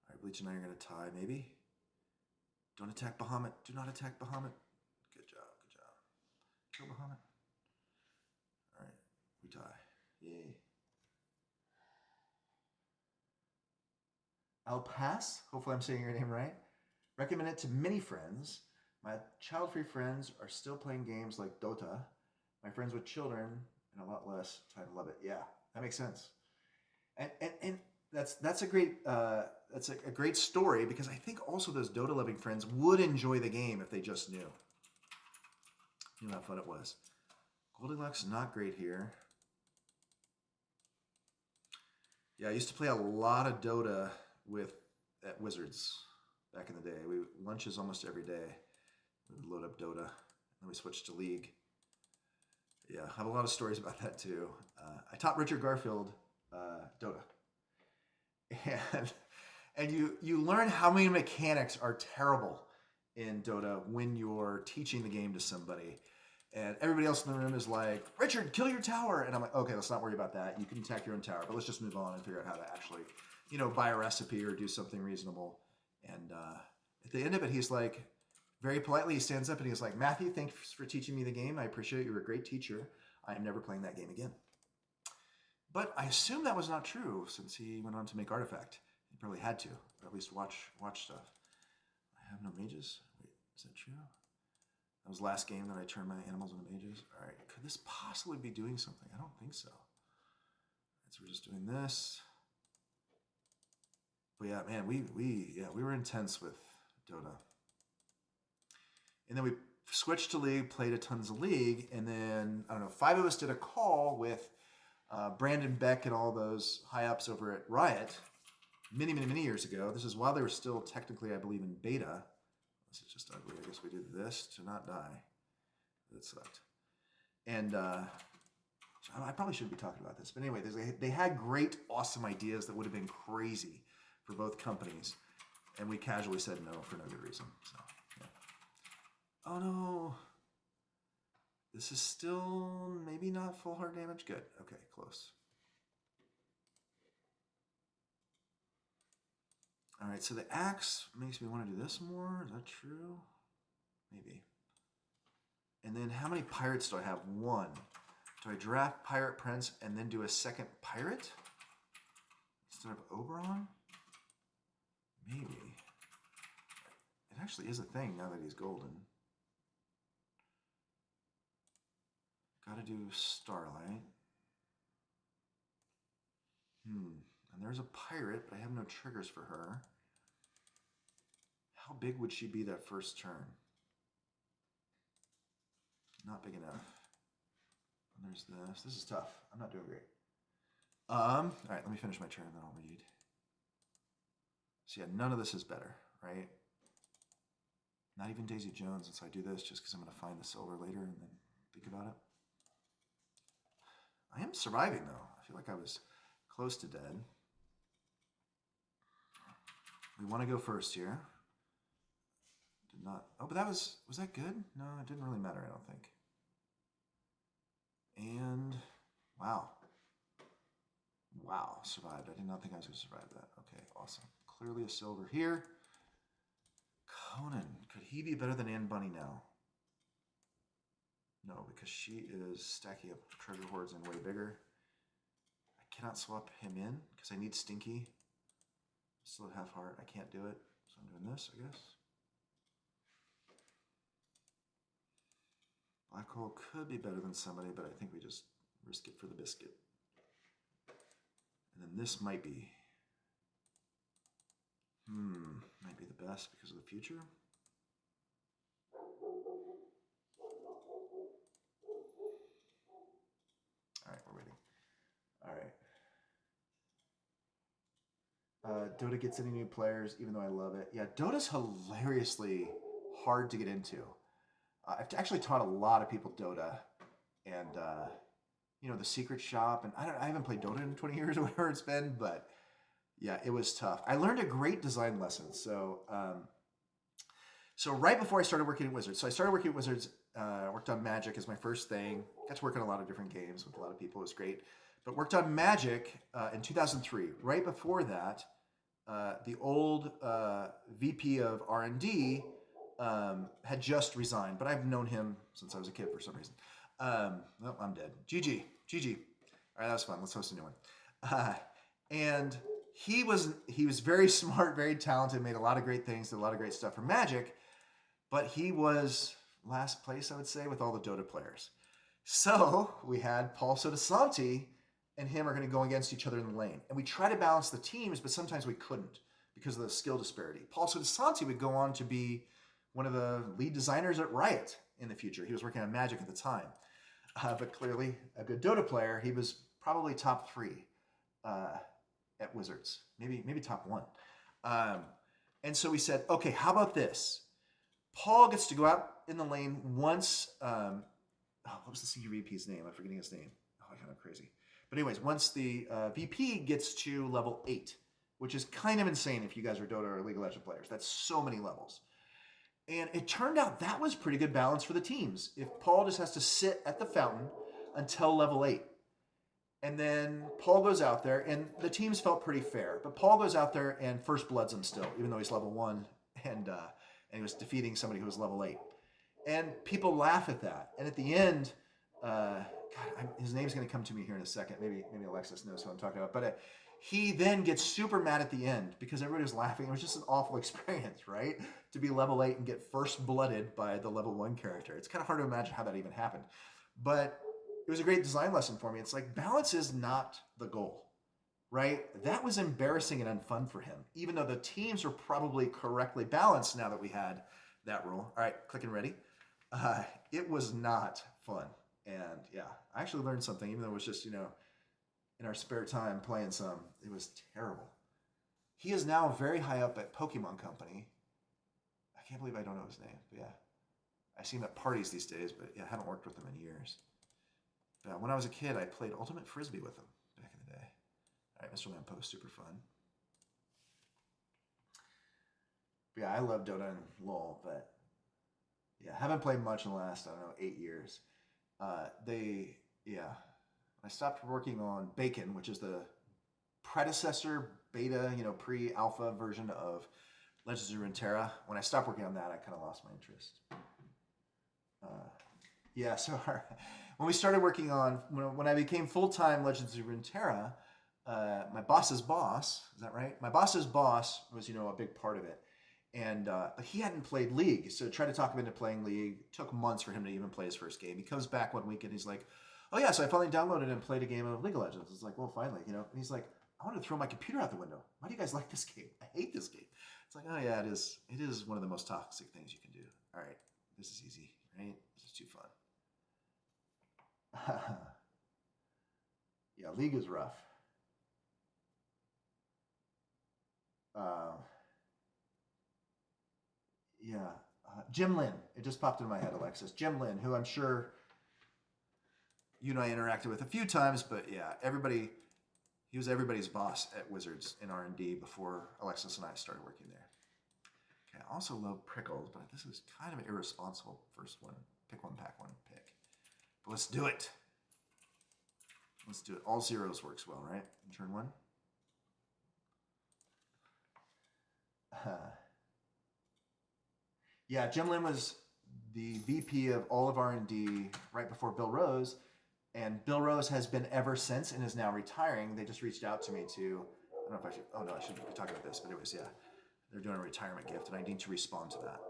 Speaker 3: All right, Bleach and I are going to tie, maybe. Don't attack Bahamut. Do not attack Bahamut. Good job, good job. Kill Bahamut. All right, we tie. Yay. I'll pass. Hopefully I'm saying your name right. Recommend it to many friends. My child-free friends are still playing games like Dota. My friends with children and a lot less time love it. Yeah, that makes sense. And that's a great great story, because I think also those Dota loving friends would enjoy the game if they just knew. You know how fun it was. Goldilocks not great here. Yeah, I used to play a lot of Dota at Wizards back in the day. We lunches almost every day. We would load up Dota, and then we switched to League. Yeah, I have a lot of stories about that too. I taught Richard Garfield Dota, and you learn how many mechanics are terrible in Dota when you're teaching the game to somebody. And everybody else in the room is like, Richard, kill your tower. And I'm like, okay, let's not worry about that. You can attack your own tower, but let's just move on and figure out how to actually, buy a recipe or do something reasonable. And at the end of it, he's like, very politely, he stands up and he's like, Matthew, thanks for teaching me the game. I appreciate it. You're a great teacher. I am never playing that game again. But I assume that was not true, since he went on to make Artifact. He probably had to, or at least watch stuff. I have no mages. Wait, is that true? That was the last game that I turned my animals into mages. All right, could this possibly be doing something? I don't think so. All right, so we're just doing this. But yeah, man, we were intense with Dota. And then we switched to League, played a tons of League, and then, I don't know, 5 of us did a call with Brandon Beck and all those high-ups over at Riot many, many, many years ago. This is while they were still technically, I believe, in beta. This is just ugly. I guess we did this to not die. That sucked. And I probably shouldn't be talking about this. But anyway, they had great, awesome ideas that would have been crazy for both companies. And we casually said no for no good reason. So, yeah. Oh, no. This is still maybe not full hard damage. Good. Okay, close. All right, so the axe makes me want to do this more. Is that true? Maybe. And then how many pirates do I have? 1. Do I draft Pirate Prince and then do a second pirate instead of Oberon? Maybe. It actually is a thing now that he's golden. Gotta do Starlight. And there's a pirate, but I have no triggers for her. How big would she be that first turn? Not big enough. And there's this. This is tough. I'm not doing great. All right, let me finish my turn, then I'll read. So yeah, none of this is better, right? Not even Daisy Jones, and so I do this just because I'm going to find the silver later and then think about it. I am surviving, though. I feel like I was close to dead. We want to go first here. Did not... Oh, but that was that good? No, it didn't really matter, I don't think. And... Wow. Wow, survived. I did not think I was going to survive that. Okay, awesome. Clearly a silver here. Conan. Could he be better than Anne Bunny now? No, because she is stacking up treasure hoards and way bigger. I cannot swap him in because I need Stinky. Still at half heart. I can't do it. So I'm doing this, I guess. Black hole could be better than somebody, but I think we just risk it for the biscuit. And then this might be... might be the best because of the future. All right, we're waiting. All right. Dota gets any new players, even though I love it. Yeah, Dota's hilariously hard to get into. I've actually taught a lot of people Dota, and the Secret Shop, and I haven't played Dota in 20 years or whatever it's been, but yeah, it was tough. I learned a great design lesson. So right before I started working at Wizards, so I started working at Wizards, worked on Magic as my first thing. Got to work on a lot of different games with a lot of people. It was great. But worked on Magic in 2003. Right before that, the old VP of R&D had just resigned, but I've known him since I was a kid for some reason. Well, I'm dead. GG. All right, that was fun. Let's host a new one. And he was very smart, very talented, made a lot of great things, did a lot of great stuff for Magic, but he was last place, I would say, with all the Dota players. So we had Paul Sotosanti and him are going to go against each other in the lane. And we try to balance the teams, but sometimes we couldn't because of the skill disparity. Paul Sotosanti would go on to be one of the lead designers at Riot in the future. He was working on Magic at the time. But clearly a good Dota player. He was probably top 3 at Wizards, maybe top 1. And so we said, okay, how about this? Paul gets to go out in the lane once. What was the senior VP's name? I'm forgetting his name. Oh, I kind of crazy. But anyways, once the VP gets to level 8, which is kind of insane if you guys are Dota or League of Legends players. That's so many levels. And it turned out that was pretty good balance for the teams. If Paul just has to sit at the fountain until level 8. And then Paul goes out there, and the teams felt pretty fair. But Paul goes out there and first bloods him still, even though he's level 1, and he was defeating somebody who was level 8. And people laugh at that. And at the end, his name's going to come to me here in a second. Maybe Alexis knows who I'm talking about. But he then gets super mad at the end because everybody was laughing. It was just an awful experience, right? To be level 8 and get first blooded by the level 1 character. It's kind of hard to imagine how that even happened. But it was a great design lesson for me. It's like balance is not the goal, right? That was embarrassing and unfun for him, even though the teams were probably correctly balanced now that we had that rule. All right, click and ready. It was not fun. And yeah, I actually learned something, even though it was just, in our spare time playing some. It was terrible. He is now very high up at Pokemon Company. I can't believe I don't know his name, but yeah. I see him at parties these days, but yeah, I haven't worked with him in years. But when I was a kid, I played Ultimate Frisbee with him back in the day. All right, Mr. Lamppost, super fun. But yeah, I love Dota and LoL, but yeah, haven't played much in the last, 8 years. I stopped working on Bacon, which is the predecessor beta, pre-alpha version of Legends of Runeterra. When I stopped working on that, I kind of lost my interest. When we started working on, when I became full-time Legends of Runeterra, my boss's boss, is that right? My boss's boss was, a big part of it. And but he hadn't played League, so try to talk him into playing League. It took months for him to even play his first game. He comes back one week and he's like, "Oh yeah, so I finally downloaded and played a game of League of Legends." It's like, well, finally, And he's like, "I want to throw my computer out the window. Why do you guys like this game? I hate this game." It's like, oh yeah, it is. It is one of the most toxic things you can do. All right, this is easy, right? This is too fun. Yeah, League is rough. Jim Lin. It just popped into my head, Alexis. Jim Lin, who I'm sure you and I interacted with a few times, but yeah, he was everybody's boss at Wizards in R&D before Alexis and I started working there. Okay, I also love Prickles, but this is kind of an irresponsible first one. Pick one, pack one, pick. But let's do it. Let's do it. All zeros works well, right? In turn 1. Yeah, Jim Lin was the VP of all of R&D right before Bill Rose, and Bill Rose has been ever since and is now retiring. They just reached out to me to, I don't know if I should, oh no, I shouldn't be talking about this, but anyways, yeah, they're doing a retirement gift, and I need to respond to that.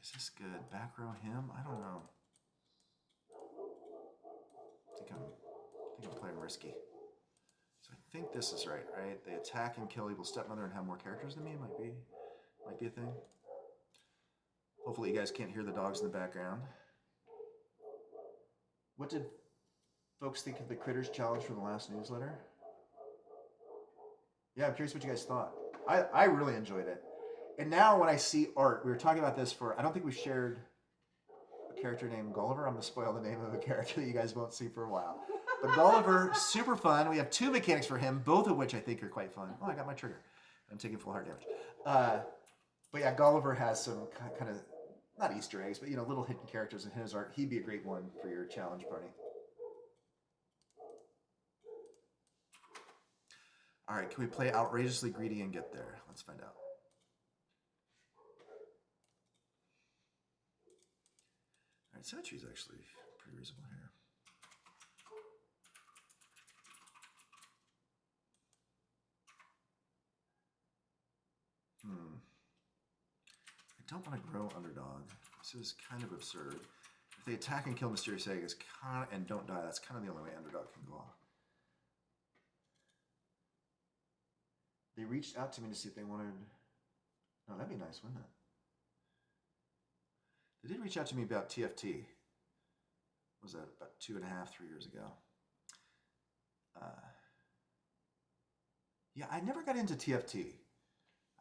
Speaker 3: Is this good? Back row him? I don't know. I think I'm playing risky. So I think this is right? They attack and kill Evil Stepmother and have more characters than me. Might be a thing. Hopefully you guys can't hear the dogs in the background. What did folks think of the Critters challenge from the last newsletter? Yeah, I'm curious what you guys thought. I really enjoyed it. And now when I see art, we were talking about this I don't think we shared a character named Gulliver. I'm going to spoil the name of a character that you guys won't see for a while. But Gulliver, super fun. We have 2 mechanics for him, both of which I think are quite fun. Oh, I got my trigger. I'm taking full heart damage. But yeah, Gulliver has some kind of, not Easter eggs, but little hidden characters in his art. He'd be a great one for your challenge party. All right, can we play Outrageously Greedy and get there? Let's find out. All right, symmetry is actually pretty reasonable here. I don't want to grow underdog. This is kind of absurd. If they attack and kill Mysterious Egg and don't die, that's kind of the only way underdog can go off. They reached out to me to see if they wanted... No, that'd be nice, wouldn't it? They did reach out to me about TFT. What was that, about 2.5, 3 years ago? Yeah, I never got into TFT.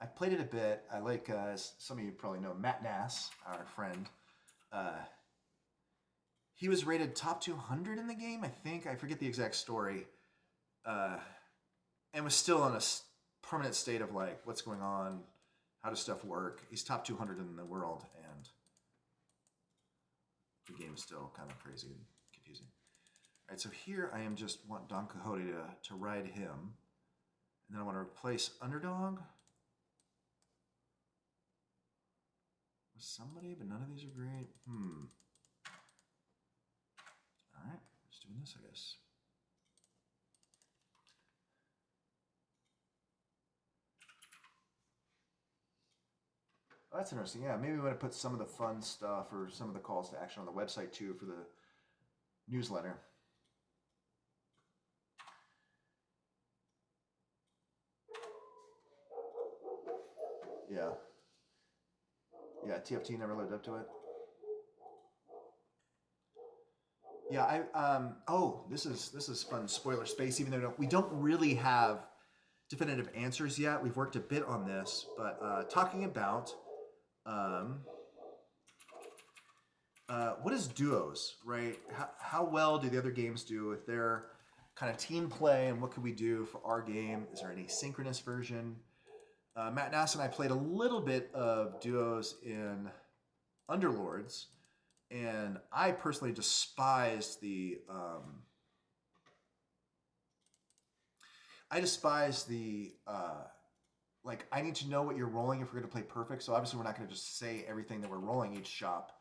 Speaker 3: I played it a bit. I like, some of you probably know, Matt Nass, our friend. He was rated top 200 in the game, I think. I forget the exact story. And was still in a permanent state of like, what's going on? How does stuff work? He's top 200 in the world, and the game is still kind of crazy and confusing. All right, so here I want Don Quixote to ride him. And then I want to replace underdog with somebody, but none of these are great. All right, just doing this, I guess. Oh, that's interesting. Yeah, maybe we want to put some of the fun stuff or some of the calls to action on the website too for the newsletter. Yeah. Yeah, TFT never lived up to it. Yeah, this is fun. Spoiler space, even though we don't really have definitive answers yet. We've worked a bit on this, but talking about what is duos, right? How well do the other games do with their kind of team play, and what could we do for our game? Is there any synchronous version? Matt Nass and I played a little bit of duos in Underlords, and I personally despised the like, I need to know what you're rolling if we're going to play perfect. So obviously we're not going to just say everything that we're rolling each shop.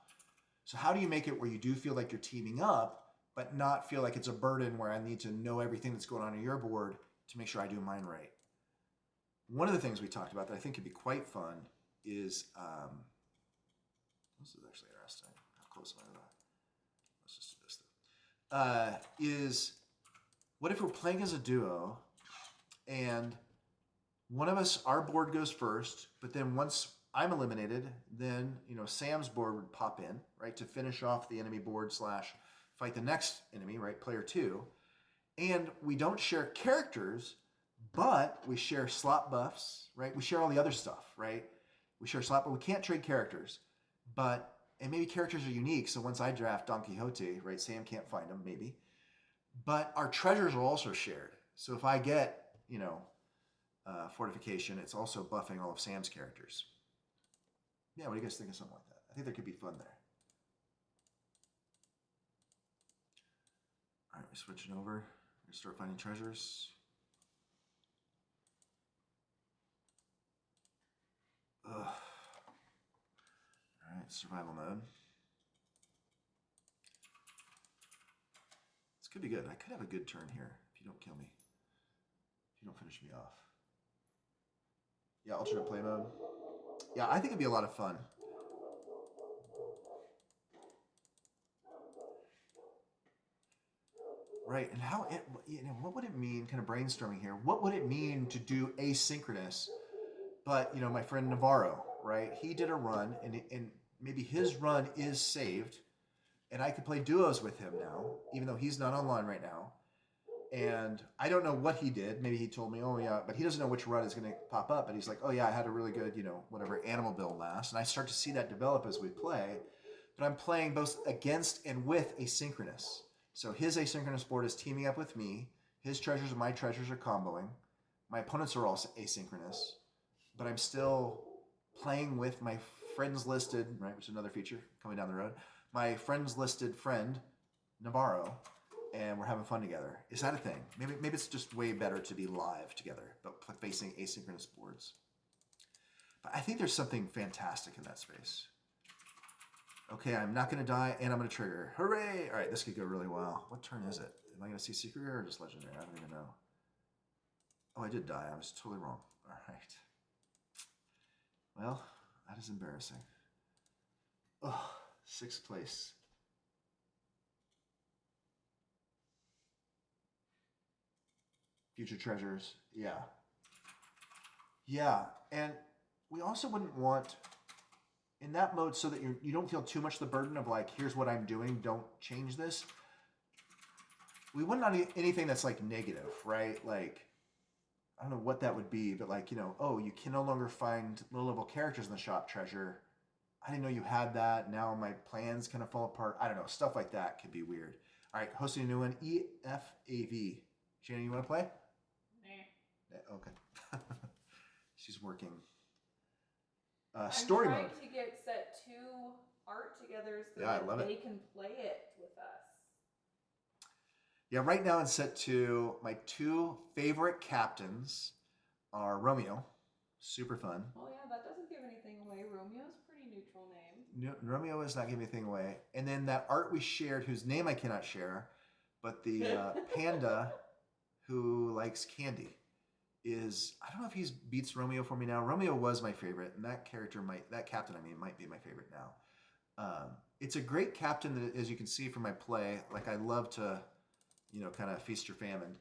Speaker 3: So how do you make it where you do feel like you're teaming up, but not feel like it's a burden where I need to know everything that's going on your board to make sure I do mine right? One of the things we talked about that I think could be quite fun is, this is actually interesting. How close am I to that? Let's just do this though. Is what if we're playing as a duo and one of us, our board goes first, but then once I'm eliminated, then Sam's board would pop in, right, to finish off the enemy board / fight the next enemy, right, player 2. And we don't share characters, but we share slot buffs, right? We share all the other stuff, right? We share slot, but we can't trade characters. And maybe characters are unique, so once I draft Don Quixote, right, Sam can't find them, maybe. But our treasures are also shared. So if I get, fortification, it's also buffing all of Sam's characters. Yeah, what do you guys think of something like that? I think there could be fun there. All right, we're switching over. We're gonna start finding treasures. Ugh. All right, survival mode. This could be good. I could have a good turn here if you don't kill me. If you don't finish me off. Yeah, alternate play mode. Yeah, I think it'd be a lot of fun. Right, and what would it mean, kind of brainstorming here, what would it mean to do asynchronous? But, my friend Navarro, right, he did a run, and maybe his run is saved, and I could play duos with him now, even though he's not online right now. And I don't know what he did. Maybe he told me, oh yeah, but he doesn't know which run is going to pop up. But he's like, oh yeah, I had a really good, whatever animal build last. And I start to see that develop as we play. But I'm playing both against and with asynchronous. So his asynchronous board is teaming up with me. His treasures and my treasures are comboing. My opponents are also asynchronous. But I'm still playing with my friends listed, right, which is another feature coming down the road. My friends listed friend, Navarro, and we're having fun together. Is that a thing? Maybe it's just way better to be live together, but facing asynchronous boards. But I think there's something fantastic in that space. Okay, I'm not going to die, and I'm going to trigger. Hooray! All right, this could go really well. What turn is it? Am I going to see Secret Rare or just Legendary? I don't even know. Oh, I did die. I was totally wrong. All right. Well, that is embarrassing. Oh, 6th place. Future treasures, yeah. Yeah, and we also wouldn't want, in that mode, so that you don't feel too much the burden of like, here's what I'm doing, don't change this. We wouldn't want anything that's like negative, right? Like, I don't know what that would be, but like, oh, you can no longer find low-level characters in the shop treasure. I didn't know you had that. Now my plans kind of fall apart. I don't know. Stuff like that could be weird. All right, hosting a new one, EFAV. Shannon, you want to play? Okay. She's working. Story mode.
Speaker 4: I'm trying to get set 2 art together so
Speaker 3: Yeah, I
Speaker 4: that
Speaker 3: love
Speaker 4: they
Speaker 3: it.
Speaker 4: can play it with us.
Speaker 3: Yeah, right now in set 2, my 2 favorite captains are Romeo. Super fun.
Speaker 4: Oh yeah, that doesn't give anything away. Romeo's a pretty neutral name.
Speaker 3: Romeo is not giving anything away. And then that art we shared, whose name I cannot share, but the panda who likes candy. I don't know if he beats Romeo for me now. Romeo was my favorite, and that captain might be my favorite now. It's a great captain that, as you can see from my play, like I love to, kind of feast your famine.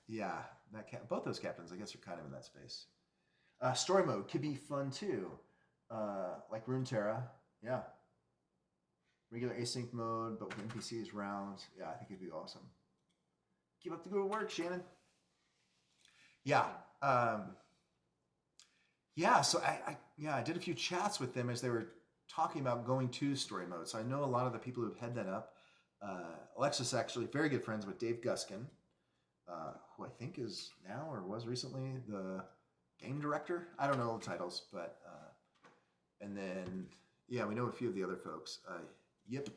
Speaker 3: Yeah, both those captains, I guess, are kind of in that space. Story mode could be fun too, like Runeterra. Yeah. Regular async mode, but with NPCs, rounds. Yeah, I think it'd be awesome. Keep up the good work, Shannon. Yeah. So I did a few chats with them as they were talking about going to story mode. So I know a lot of the people who've had that up. Alexis actually very good friends with Dave Guskin, who I think is now or was recently the game director. I don't know all the titles, but and then we know a few of the other folks. Yip,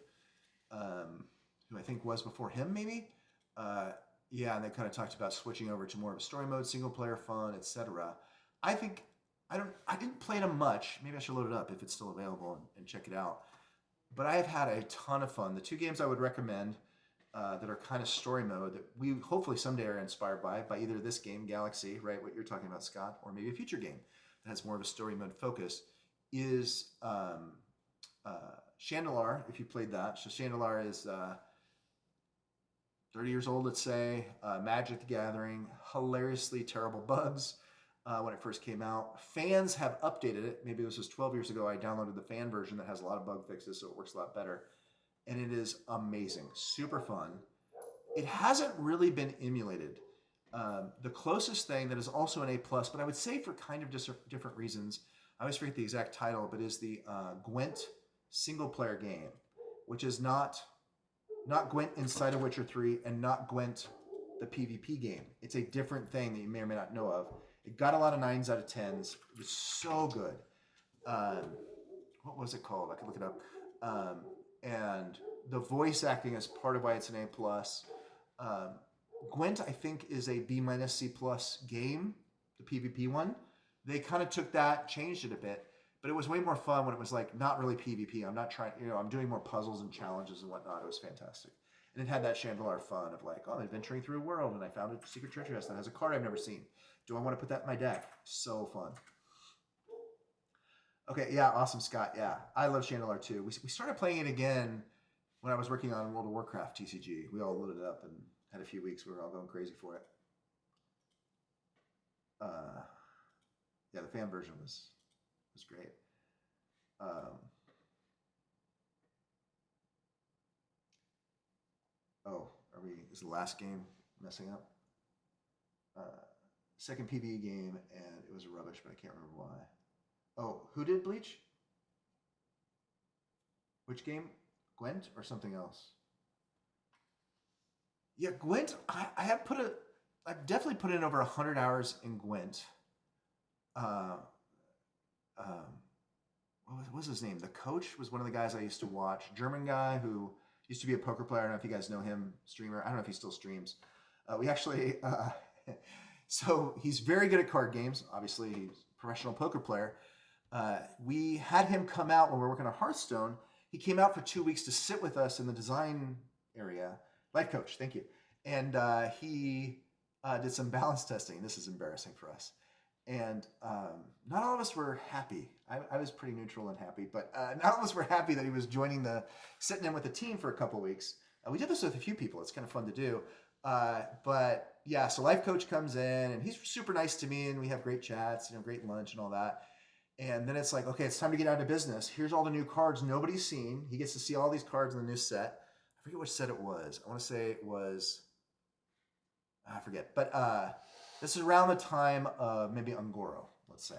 Speaker 3: who I think was before him, maybe. And they kind of talked about switching over to more of a story mode, single player fun, etc. I didn't play them much. Maybe I should load it up if it's still available and check it out. But I have had a ton of fun. The 2 games I would recommend that are kind of story mode that we hopefully someday are inspired by either this game, Galaxy, right, what you're talking about, Scott, or maybe a future game that has more of a story mode focus, is Chandelar, if you played that. So Chandelar is 30 years old, let's say. Magic the Gathering, hilariously terrible bugs when it first came out. Fans have updated it. Maybe this was 12 years ago. I downloaded the fan version that has a lot of bug fixes, so it works a lot better. And it is amazing. Super fun. It hasn't really been emulated. The closest thing that is also an A+, but I would say for kind of different reasons, I always forget the exact title, but is the Gwent single-player game, which is not Gwent inside of Witcher 3 and not Gwent the PvP game. It's a different thing that you may or may not know of. It got a lot of 9s out of 10s. It was so good. What was it called? I could look it up. And the voice acting is part of why it's an A+. Gwent, I think, is a B- C+ game, the PvP one. They kind of took that, changed it a bit, but it was way more fun when it was like not really PvP. I'm not trying, I'm doing more puzzles and challenges and whatnot. It was fantastic. And it had that Chandelar fun of like, I'm adventuring through a world and I found a secret treasure chest that has a card I've never seen. Do I want to put that in my deck? So fun. Okay, yeah, awesome, Scott. Yeah, I love Chandelar too. We started playing it again when I was working on World of Warcraft TCG. We all loaded it up and had a few weeks. We were all going crazy for it. The fan version was great. is the last game messing up? Second PvE game, and it was rubbish, but I can't remember why. Oh, who did Bleach? Which game? Gwent or something else? Yeah, Gwent. I've definitely put in over 100 hours in Gwent. What was his name? The coach was one of the guys I used to watch. German guy who used to be a poker player. I don't know if you guys know him, streamer. I don't know if he still streams. We actually, so he's very good at card games. Obviously, he's a professional poker player. We had him come out when we were working on Hearthstone. He came out for 2 weeks to sit with us in the design area. Life coach, thank you. And he did some balance testing. This is embarrassing for us. And not all of us were happy. I was pretty neutral and happy, but not all of us were happy that he was sitting in with the team for a couple weeks. We did this with a few people. It's kind of fun to do. But yeah, so life coach comes in and he's super nice to me and we have great chats, great lunch and all that. And then it's like, okay, it's time to get out of business. Here's all the new cards nobody's seen. He gets to see all these cards in the new set. I forget which set it was. I want to say it was, I forget. But this is around the time of maybe Ungoro, let's say.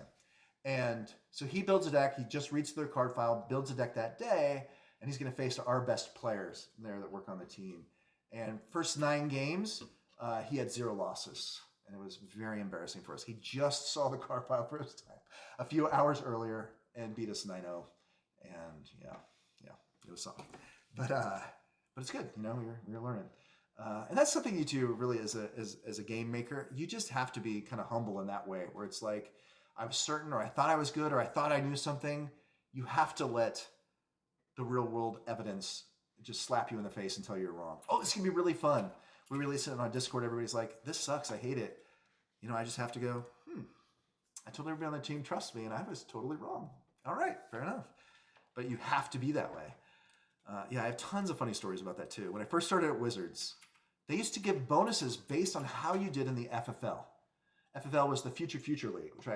Speaker 3: And so he builds a deck. He just reads their card file, builds a deck that day, and he's going to face our best players there that work on the team. And first 9 games, he had 0 losses. And it was very embarrassing for us. He just saw the card file first time a few hours earlier and beat us 9-0. And yeah, it was something. But it's good, we were learning. And that's something you do really as a game maker. You just have to be kind of humble in that way, where it's like, I was certain, or I thought I was good, or I thought I knew something. You have to let the real world evidence just slap you in the face and tell you you're wrong. Oh, this can be really fun. We release it on Discord. Everybody's like, this sucks. I hate it. I just have to go, I told everybody on the team, trust me, and I was totally wrong. All right, fair enough. But you have to be that way. I have tons of funny stories about that too. When I first started at Wizards, they used to give bonuses based on how you did in the FFL. FFL was the Future League, which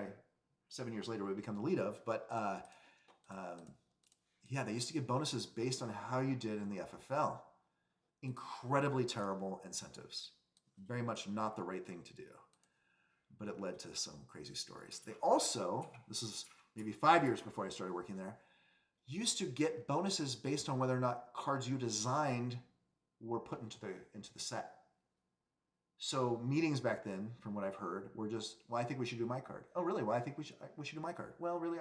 Speaker 3: 7 years later would become the lead of. But they used to give bonuses based on how you did in the FFL. Incredibly terrible incentives. Very much not the right thing to do. But it led to some crazy stories. They also, this is maybe 5 years before I started working there, used to get bonuses based on whether or not cards you designed were put into the set. So meetings back then, from what I've heard, were just, well, I think we should do my card. Oh, really? Well, I think we should do my card. Well, really,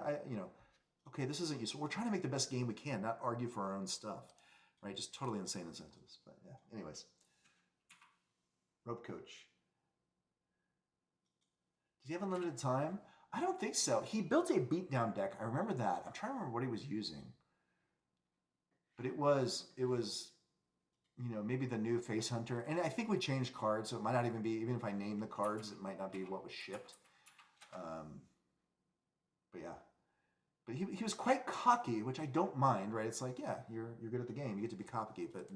Speaker 3: okay, this isn't useful. We're trying to make the best game we can, not argue for our own stuff, right? Just totally insane incentives. But yeah, anyways. Rope coach. Does he have unlimited time? I don't think so. He built a beatdown deck. I remember that. I'm trying to remember what he was using. But it was maybe the new Face Hunter. And I think we changed cards, so it might not even be, even if I name the cards, it might not be what was shipped. But yeah. But he was quite cocky, which I don't mind, right? It's like, yeah, you're good at the game. You get to be cocky, but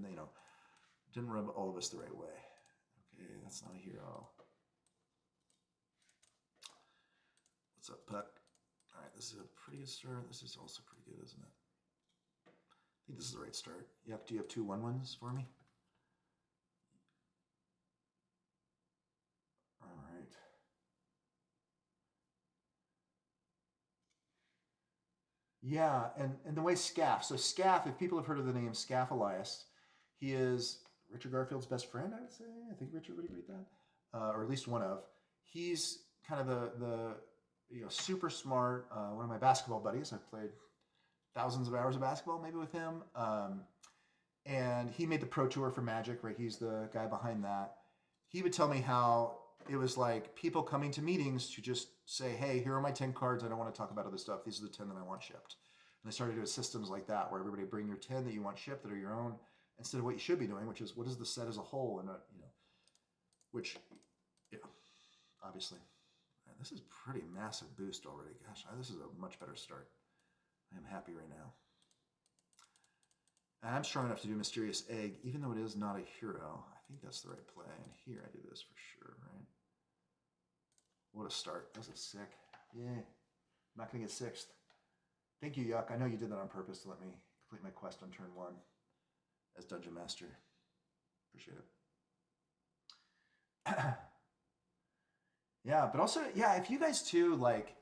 Speaker 3: didn't rub all of us the right way. Okay, that's not a hero. What's up, Puck? All right, this is a pretty good start. This is also pretty good, isn't it? I think this is the right start. Yep, do you have 2 1-1s for me? All right. Yeah, and the way Scaff. So Scaff, if people have heard of the name Scaff Elias, he is Richard Garfield's best friend, I would say. I think Richard would agree with that. Or at least one of. He's kind of the super smart, one of my basketball buddies. I've played thousands of hours of basketball maybe with him. And he made the Pro Tour for Magic, right? He's the guy behind that. He would tell me how it was like people coming to meetings to just say, hey, here are my 10 cards. I don't want to talk about other stuff. These are the 10 that I want shipped. And they started doing systems like that where everybody bring your 10 that you want shipped that are your own instead of what you should be doing, which is what is the set as a whole, and which, yeah, obviously. Man, this is pretty massive boost already. Gosh, this is a much better start. I am happy right now. And I'm strong enough to do Mysterious Egg, even though it is not a hero. I think that's the right play. And here I do this for sure, right? What a start. That was a sick. Yeah. I'm not going to get 6th. Thank you, Yuck. I know you did that on purpose to let me complete my quest on turn 1 as Dungeon Master. Appreciate it. Yeah, but also, yeah, if you guys too, like,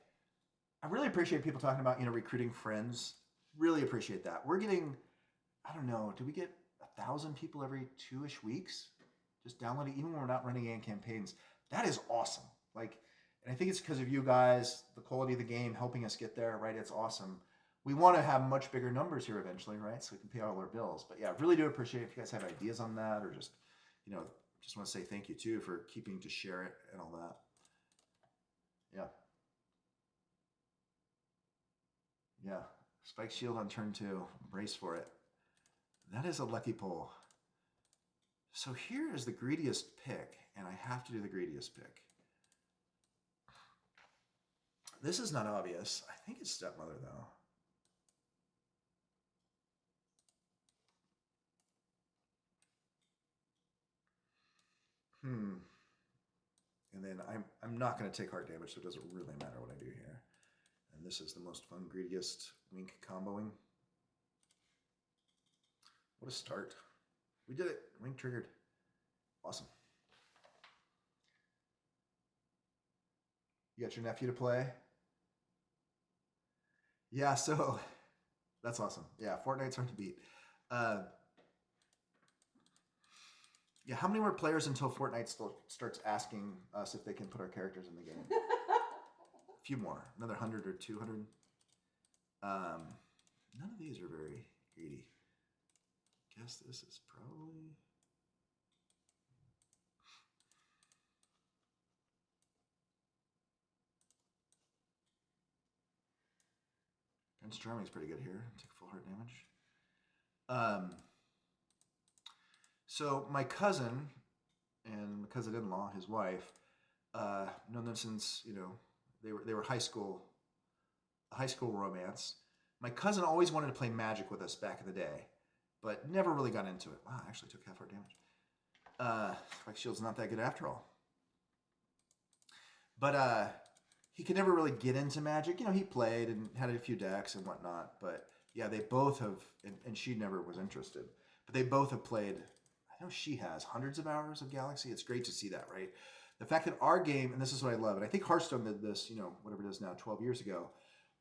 Speaker 3: I really appreciate people talking about, recruiting friends. Really appreciate that. We're getting, I don't know, do we get 1,000 people every 2-ish weeks? Just downloading, even when we're not running any campaigns. That is awesome. Like, and I think it's because of you guys, the quality of the game, helping us get there, right? It's awesome. We want to have much bigger numbers here eventually, right? So we can pay all our bills. But yeah, really do appreciate if you guys have ideas on that, or just, just want to say thank you too for keeping to share it and all that. Yeah. Yeah. Spike Shield on turn 2. Brace for it. That is a lucky pull. So here is the greediest pick, and I have to do the greediest pick. This is not obvious. I think it's Stepmother, though. And then I'm not going to take heart damage, so it doesn't really matter what I do here. And this is the most fun, greediest wink comboing. What a start. We did it. Wink triggered. Awesome. You got your nephew to play? Yeah, so that's awesome. Yeah, Fortnite's hard to beat. Yeah, how many more players until Fortnite still starts asking us if they can put our characters in the game? A few more. Another 100 or 200. None of these are very greedy. Guess this is probably... Prince Charming's pretty good here. Take full heart damage. So my cousin and my cousin-in-law, his wife, known them since, they were high school romance. My cousin always wanted to play Magic with us back in the day, but never really got into it. Wow, I actually took half heart damage. Spike Shield's not that good after all. But he could never really get into Magic. He played and had a few decks and whatnot. But yeah, they both have, and she never was interested, but they both have played, I know she has hundreds of hours of Galaxy. It's great to see that, right? The fact that our game, and this is what I love, and I think Hearthstone did this, whatever it is now, 12 years ago,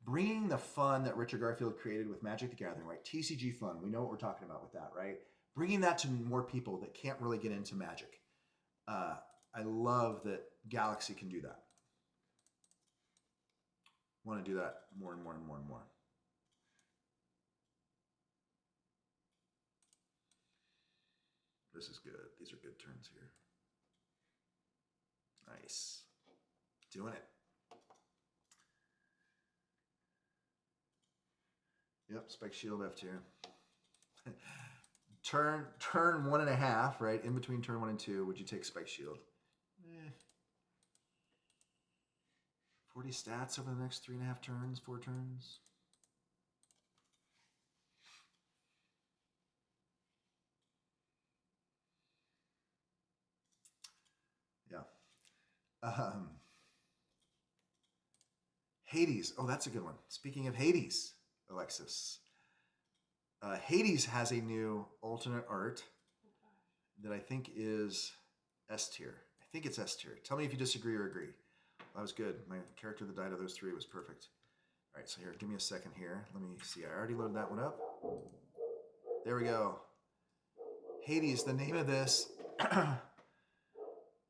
Speaker 3: bringing the fun that Richard Garfield created with Magic the Gathering, right? TCG fun. We know what we're talking about with that, right? Bringing that to more people that can't really get into Magic. I love that Galaxy can do that. Want to do that more and more and more and more. This is good. These are good turns here. Nice. Doing it. Yep, Spike Shield left here. turn 1.5, right? In between turn 1 and 2, would you take Spike Shield? 40 stats over the next 3.5 turns, 4 turns. Yeah. Hades. Oh, that's a good one. Speaking of Hades, Alexis. Hades has a new alternate art that I think is S tier. I think it's S tier. Tell me if you disagree or agree. That was good. My character that died of those 3 was perfect. All right, so here, give me a second here. Let me see. I already loaded that one up. There we go. Hades, the name of this.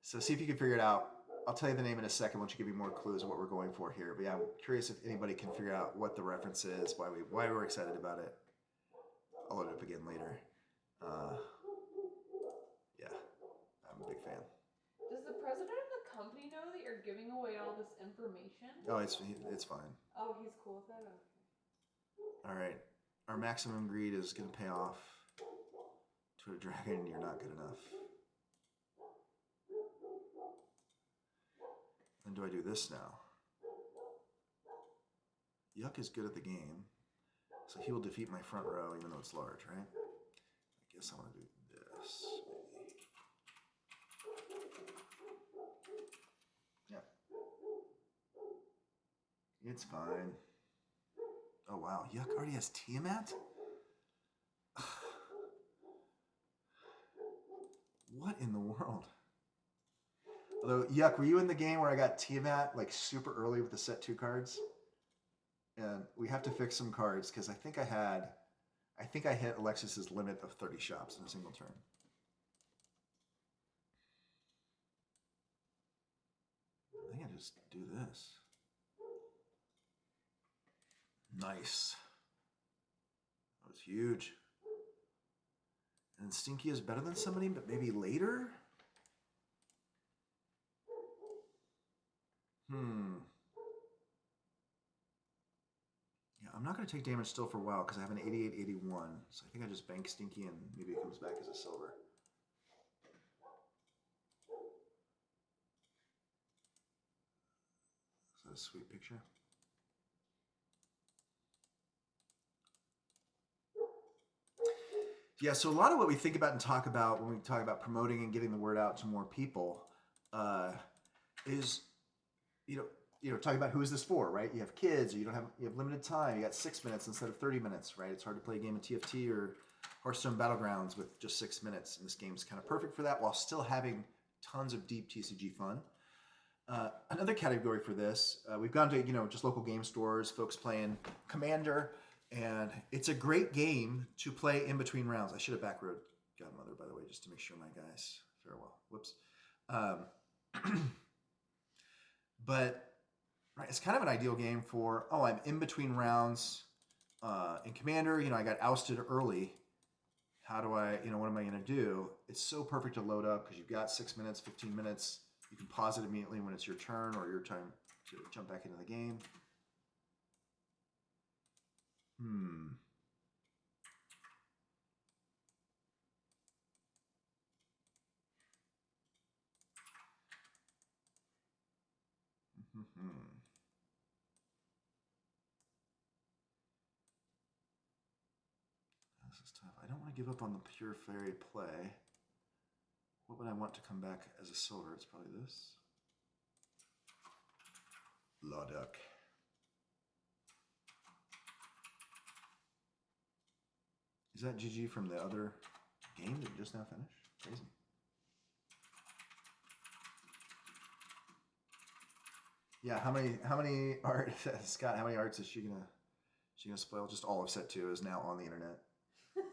Speaker 3: So see if you can figure it out. I'll tell you the name in a second once you give me more clues of what we're going for here. But yeah, I'm curious if anybody can figure out what the reference is, why we're excited about it. I'll load it up again later. Yeah, I'm a big fan.
Speaker 4: Does the president of the company know that you're giving away all this information?
Speaker 3: Oh, it's fine.
Speaker 4: Oh, he's cool with that? Okay.
Speaker 3: All right. Our maximum greed is going to pay off to a dragon. You're not good enough. And do I do this now? Yuck is good at the game, so he will defeat my front row even though it's large, right? I guess I'm going to do this. Yeah. It's fine. Oh, wow. Yuck already has Tiamat? What in the world? Although, Yuck, were you in the game where I got Tiamat like super early with the set 2 cards? And we have to fix some cards because I think I hit Alexis's limit of 30 shops in a single turn. I think I just do this. Nice. That was huge. And Stinky is better than somebody, but maybe later? Yeah, I'm not going to take damage still for a while because I have an 88-81. So I think I just bank Stinky and maybe it comes back as a silver. Is that a sweet picture? Yeah, so a lot of what we think about and talk about when we talk about promoting and getting the word out to more people is, you know, talking about who is this for, right? You have kids, or you have limited time. You got 6 minutes instead of 30 minutes, right? It's hard to play a game of TFT or Hearthstone Battlegrounds with just 6 minutes, and this game's kind of perfect for that while still having tons of deep TCG fun. Another category for this, we've gone to, just local game stores, folks playing Commander, and it's a great game to play in between rounds. I should have backrowed Godmother, by the way, just to make sure my guys fare well. Whoops. But right, it's kind of an ideal game for, I'm in between rounds. In Commander, I got ousted early. How do I, what am I going to do? It's so perfect to load up because you've got 6 minutes, 15 minutes. You can pause it immediately when it's your turn or your time to jump back into the game. This is tough. I don't want to give up on the pure fairy play. What would I want to come back as a silver? It's probably this. Lawduck. Is that GG from the other game that you just now finished? Crazy. Yeah, how many art Scott, how many arts is she gonna spoil? Just all of set 2 is now on the internet. From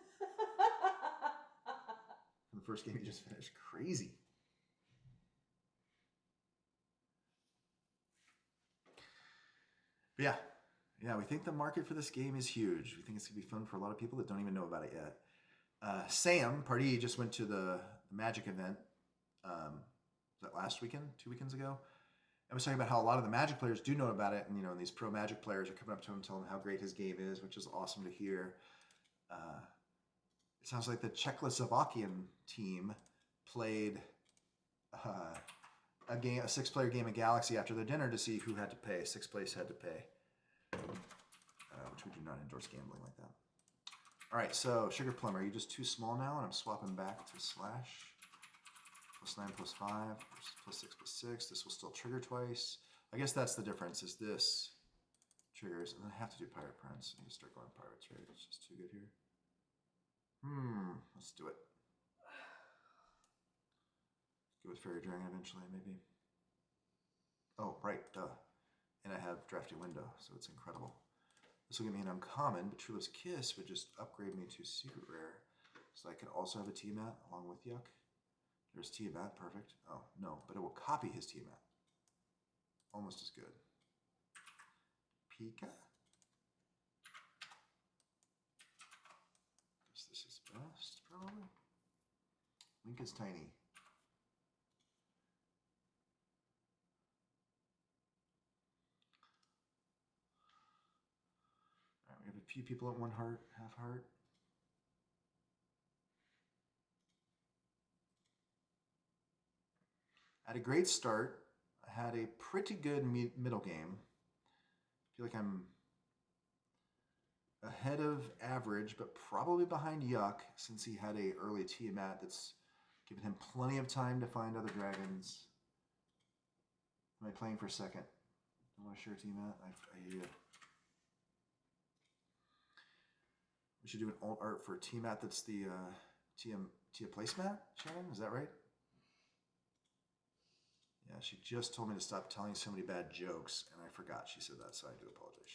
Speaker 3: the first game you just finished. Crazy. But yeah, we think the market for this game is huge. We think it's gonna be fun for a lot of people that don't even know about it yet. Sam Pardee just went to the Magic event. Was that last weekend? 2 weekends ago? I was talking about how a lot of the Magic players do know about it, and these pro Magic players are coming up to him telling him how great his game is, which is awesome to hear. It sounds like the Czechoslovakian team played a 6-player game of Galaxy after their dinner to see who had to pay. 6th place had to pay, which we do not endorse gambling like that. All right, so Sugar Plum, are you just too small now? And I'm swapping back to Slash. +9 +5 +6 +6. This will still trigger twice. I guess that's the difference. Is this triggers, and I have to do Pirate Prince. I need to start going Pirates, right? It's just too good here. Let's do it. Go with Fairy Dragon eventually, maybe. Oh, right, duh. And I have Drafty Window, so it's incredible. This will give me an uncommon, but True Love's Kiss would just upgrade me to Secret Rare. So I could also have a Tiamat along with Yuck. There's Tiamat, perfect. Oh, no, but it will copy his Tiamat. Almost as good. Pika? Guess this is best, probably. Link is tiny. All right, we have a few people at 1 heart, half heart. I had a great start. I had a pretty good middle game. I feel like I'm ahead of average, but probably behind Yuck since he had a early Tiamat that's given him plenty of time to find other dragons. Am I playing for second? I want to share Tiamat. I hear you. We should do an alt art for Tiamat that's the Tia placemat, Shannon? Is that right? Yeah, she just told me to stop telling so many bad jokes, and I forgot she said that, so I do apologize,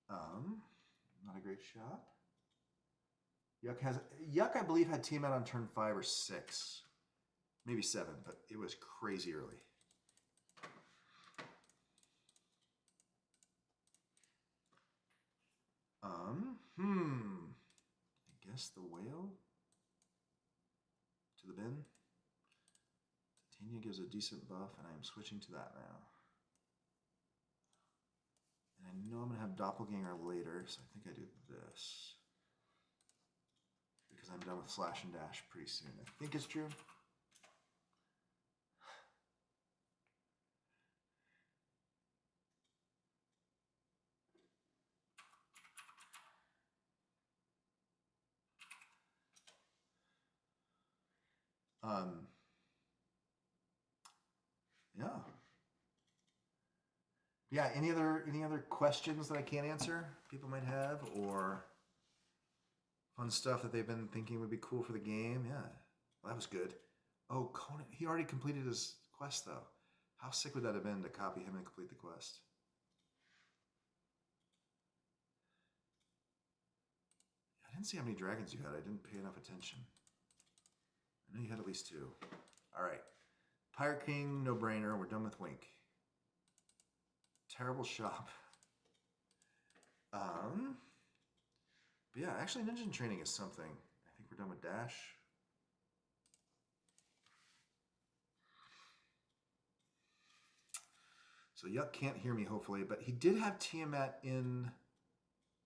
Speaker 3: Shannon. Not a great shot. Yuck, I believe, had Tiamat on turn 5 or 6. Maybe 7, but it was crazy early. I guess the whale to the bin. Titania gives a decent buff, and I am switching to that now. And I know I'm going to have Doppelganger later, so I think I do this. Because I'm done with Slash and Dash pretty soon. I think it's true. Yeah. Yeah, any other questions that I can't answer people might have, or fun stuff that they've been thinking would be cool for the game? Yeah. Well, that was good. Oh, Conan, he already completed his quest though. How sick would that have been to copy him and complete the quest? I didn't see how many dragons you had. I didn't pay enough attention. I know you had at least 2. All right. Pirate King, no brainer. We're done with Wink. Terrible shop. But yeah, actually Ninja Training is something. I think we're done with Dash. So Yuck can't hear me, hopefully, but he did have Tiamat in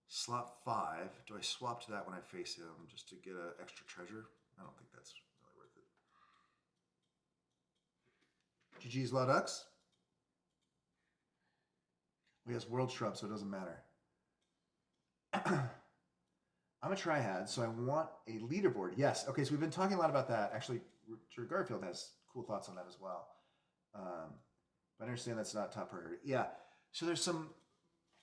Speaker 3: slot 5. Do I swap to that when I face him just to get an extra treasure? I don't think that's really worth it. GG's Law Ducks. Well, he has World Shrub, so it doesn't matter. I'm a triad, so I want a leaderboard. Yes. Okay, so we've been talking a lot about that. Actually, Richard Garfield has cool thoughts on that as well. But I understand that's not top priority. Yeah. So there's some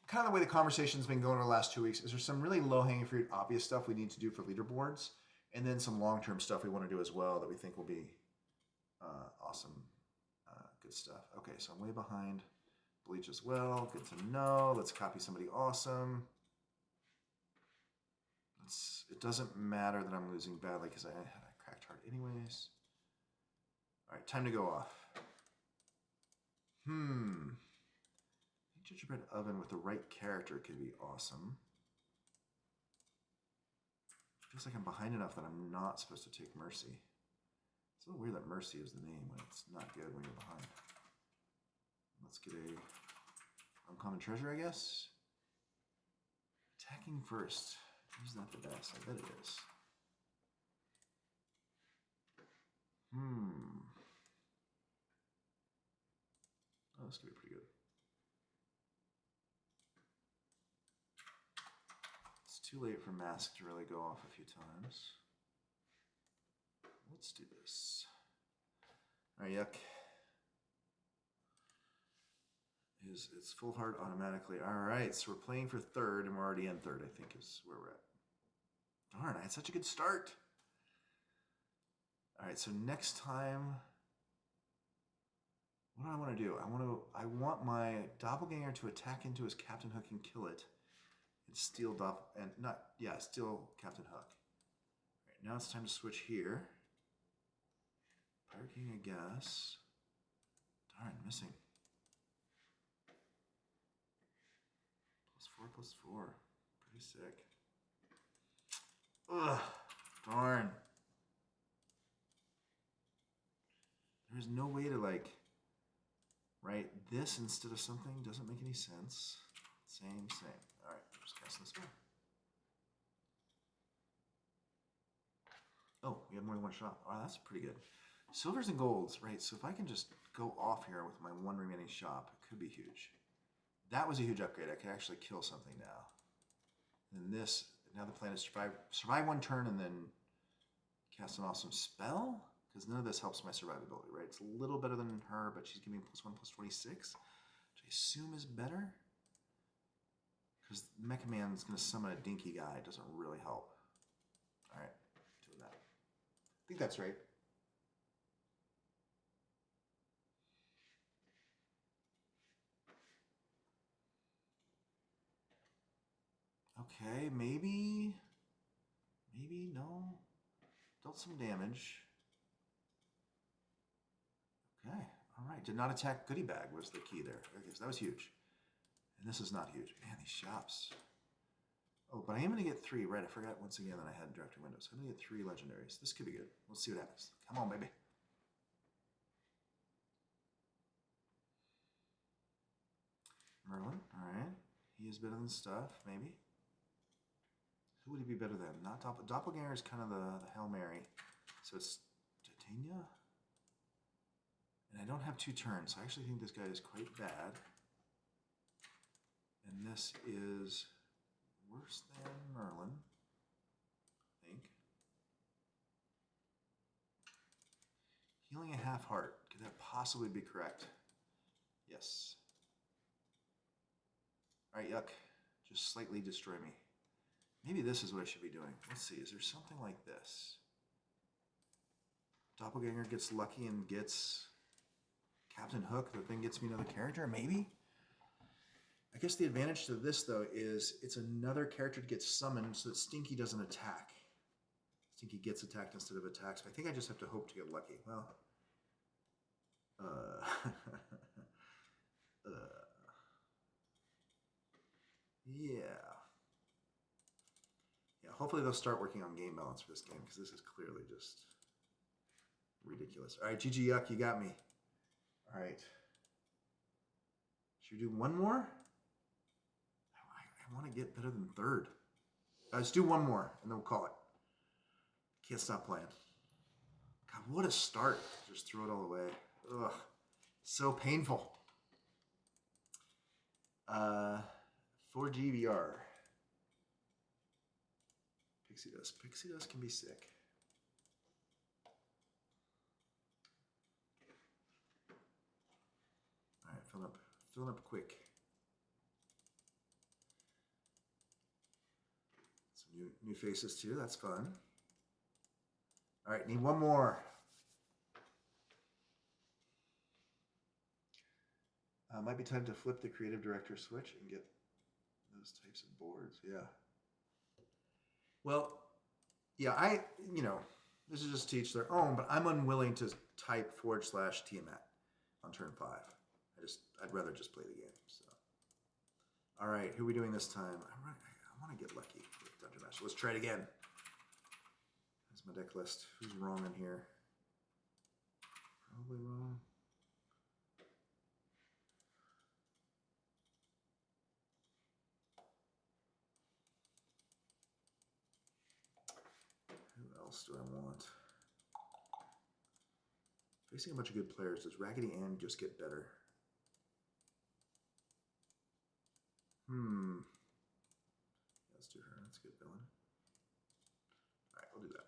Speaker 3: kind of the way the conversation's been going over the last 2 weeks. Is there some really low-hanging fruit, obvious stuff we need to do for leaderboards, and then some long-term stuff we want to do as well that we think will be awesome, good stuff. Okay, so I'm way behind Bleach as well. Good to know. Let's copy somebody awesome. It doesn't matter that I'm losing badly because I had a cracked heart anyways. All right, time to go off. Gingerbread oven with the right character could be awesome. Feels like I'm behind enough that I'm not supposed to take Mercy. It's a little weird that Mercy is the name when it's not good when you're behind. Let's get a uncommon treasure, I guess. Attacking first. Is that the best? I bet it is. Oh, this could be pretty good. It's too late for Mask to really go off a few times. Let's do this. All right, Yuck. It's full heart automatically. All right, so we're playing for 3rd, and we're already in 3rd, I think is where we're at. Darn, I had such a good start. All right, so next time, what do I want to do? I want my doppelganger to attack into his Captain Hook and kill it, and steal steal Captain Hook. All right, now it's time to switch here. Pirate King, I guess. Darn, missing. +4/+4. Pretty sick. Ugh, darn. There's no way to write this instead of something. Doesn't make any sense. Same. All right, just cast this one. Oh, we have more than one shot. Oh, that's pretty good. Silvers and golds, right? So if I can just go off here with my 1 remaining shop, it could be huge. That was a huge upgrade. I can actually kill something now. And this, now the plan is survive 1 turn and then cast an awesome spell? Because none of this helps my survivability, right? It's a little better than her, but she's giving me +1/+26, which I assume is better. Because Mecha Man's going to summon a dinky guy. It doesn't really help. All right, doing that. I think that's right. Dealt some damage. Okay, all right. Did not attack goodie bag was the key there. Okay, so that was huge. And this is not huge. Man, these shops. Oh, but I am going to get 3, right? I forgot once again that I had drafting windows. I'm going to get 3 legendaries. This could be good. Let's see what happens. Come on, baby. Merlin, all right. He is better than stuff, maybe. Who would he be better than? Not Doppelganger is kind of the Hail Mary. So it's Titania. And I don't have 2 turns, so I actually think this guy is quite bad. And this is worse than Merlin, I think. Healing a half heart. Could that possibly be correct? Yes. All right, yuck. Just slightly destroy me. Maybe this is what I should be doing. Let's see. Is there something like this? Doppelganger gets lucky and gets Captain Hook that then gets me another character? Maybe? I guess the advantage to this, though, is it's another character that gets summoned so that Stinky doesn't attack. Stinky gets attacked instead of attacks. So I think I just have to hope to get lucky. Well, yeah. Yeah, hopefully they'll start working on game balance for this game, because this is clearly just ridiculous. All right, GG Yuck, you got me. All right. Should we do one more? I want to get better than 3rd. Let's do one more, and then we'll call it. Can't stop playing. God, what a start. Just throw it all away. Ugh. So painful. 4 GBR. Pixie Dust. Pixie Dust can be sick. All right, filling up quick. Some new faces too. That's fun. All right, need one more. Might be time to flip the creative director switch and get those types of boards. Yeah. Well, yeah, this is just to each their own, but I'm unwilling to type /Tiamat on turn 5. I'd rather just play the game. So, all right, who are we doing this time? I want to get lucky with Dungeon Master. Let's try it again. That's my deck list. Who's wrong in here? Probably wrong. Who else do I want? Facing a bunch of good players. Does Raggedy Ann just get better? Let's do her. That's a good villain. All right, we'll do that.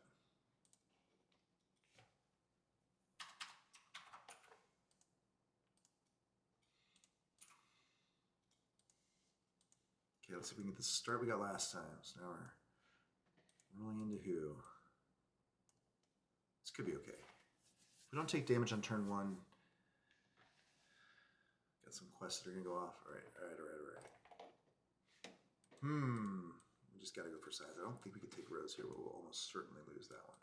Speaker 3: Okay, let's see if we can get the start we got last time. So now we're rolling into who? This could be okay. If we don't take damage on turn 1, got some quests that are gonna go off. All right. We just gotta go for size. I don't think we can take Rose here, but we'll almost certainly lose that one.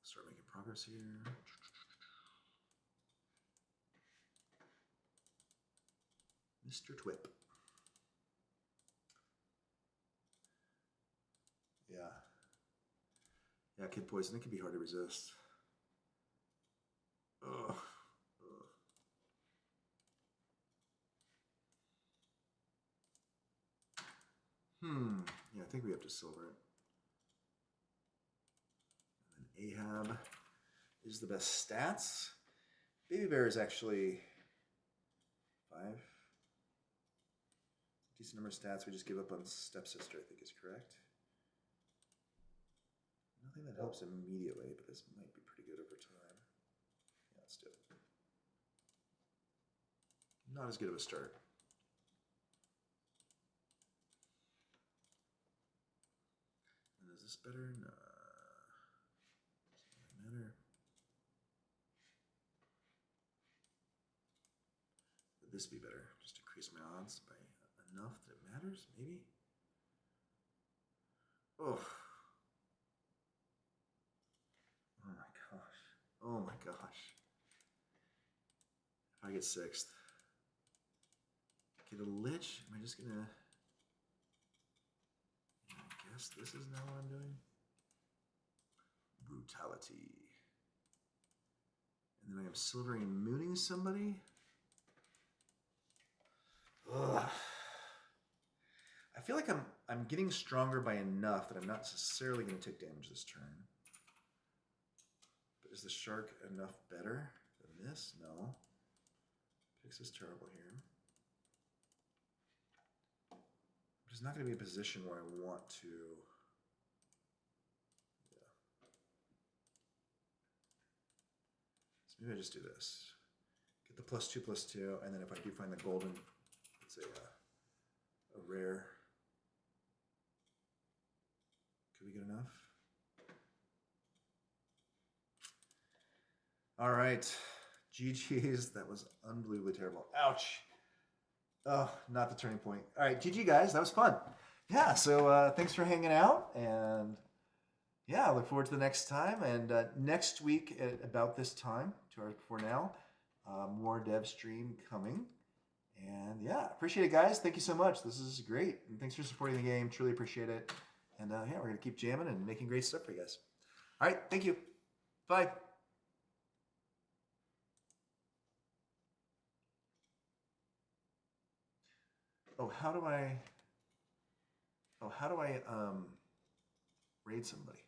Speaker 3: Start making progress here. Mr. Twip. Yeah, Kid Poison, it can be hard to resist. Ugh. Yeah, I think we have to silver it. And then Ahab is the best stats. Baby Bear is actually 5. Decent number of stats. We just give up on Stepsister, I think is correct. Nothing that helps immediately, but this might be pretty good over time. Yeah, let's do it. Not as good of a start. And is this better? No. Doesn't matter. Would this be better? Just increase my odds by enough that it matters, maybe? Oh. Oh my gosh. If I get 6th. Get a lich? Am I just gonna... Yeah, I guess this is now what I'm doing. Brutality. And then I am silvering and mooning somebody. Ugh. I feel like I'm getting stronger by enough that I'm not necessarily going to take damage this turn. But is the shark enough better than this? No. Pix is terrible here. I'm just not going to be in a position where I want to. Yeah. So maybe I just do this. Get the +2/+2, and then if I do find the golden, let's say a rare. Could we get enough? All right. GG's. That was unbelievably terrible. Ouch. Oh, not the turning point. All right, GG, guys. That was fun. Yeah, so thanks for hanging out. And yeah, I look forward to the next time. And next week at about this time, 2 hours before now, more dev stream coming. And yeah, appreciate it, guys. Thank you so much. This is great. And thanks for supporting the game. Truly appreciate it. And yeah, we're going to keep jamming and making great stuff for you guys. All right. Thank you. Bye. Oh, how do I raid somebody?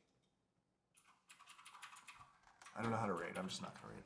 Speaker 3: I don't know how to raid. I'm just not going to raid.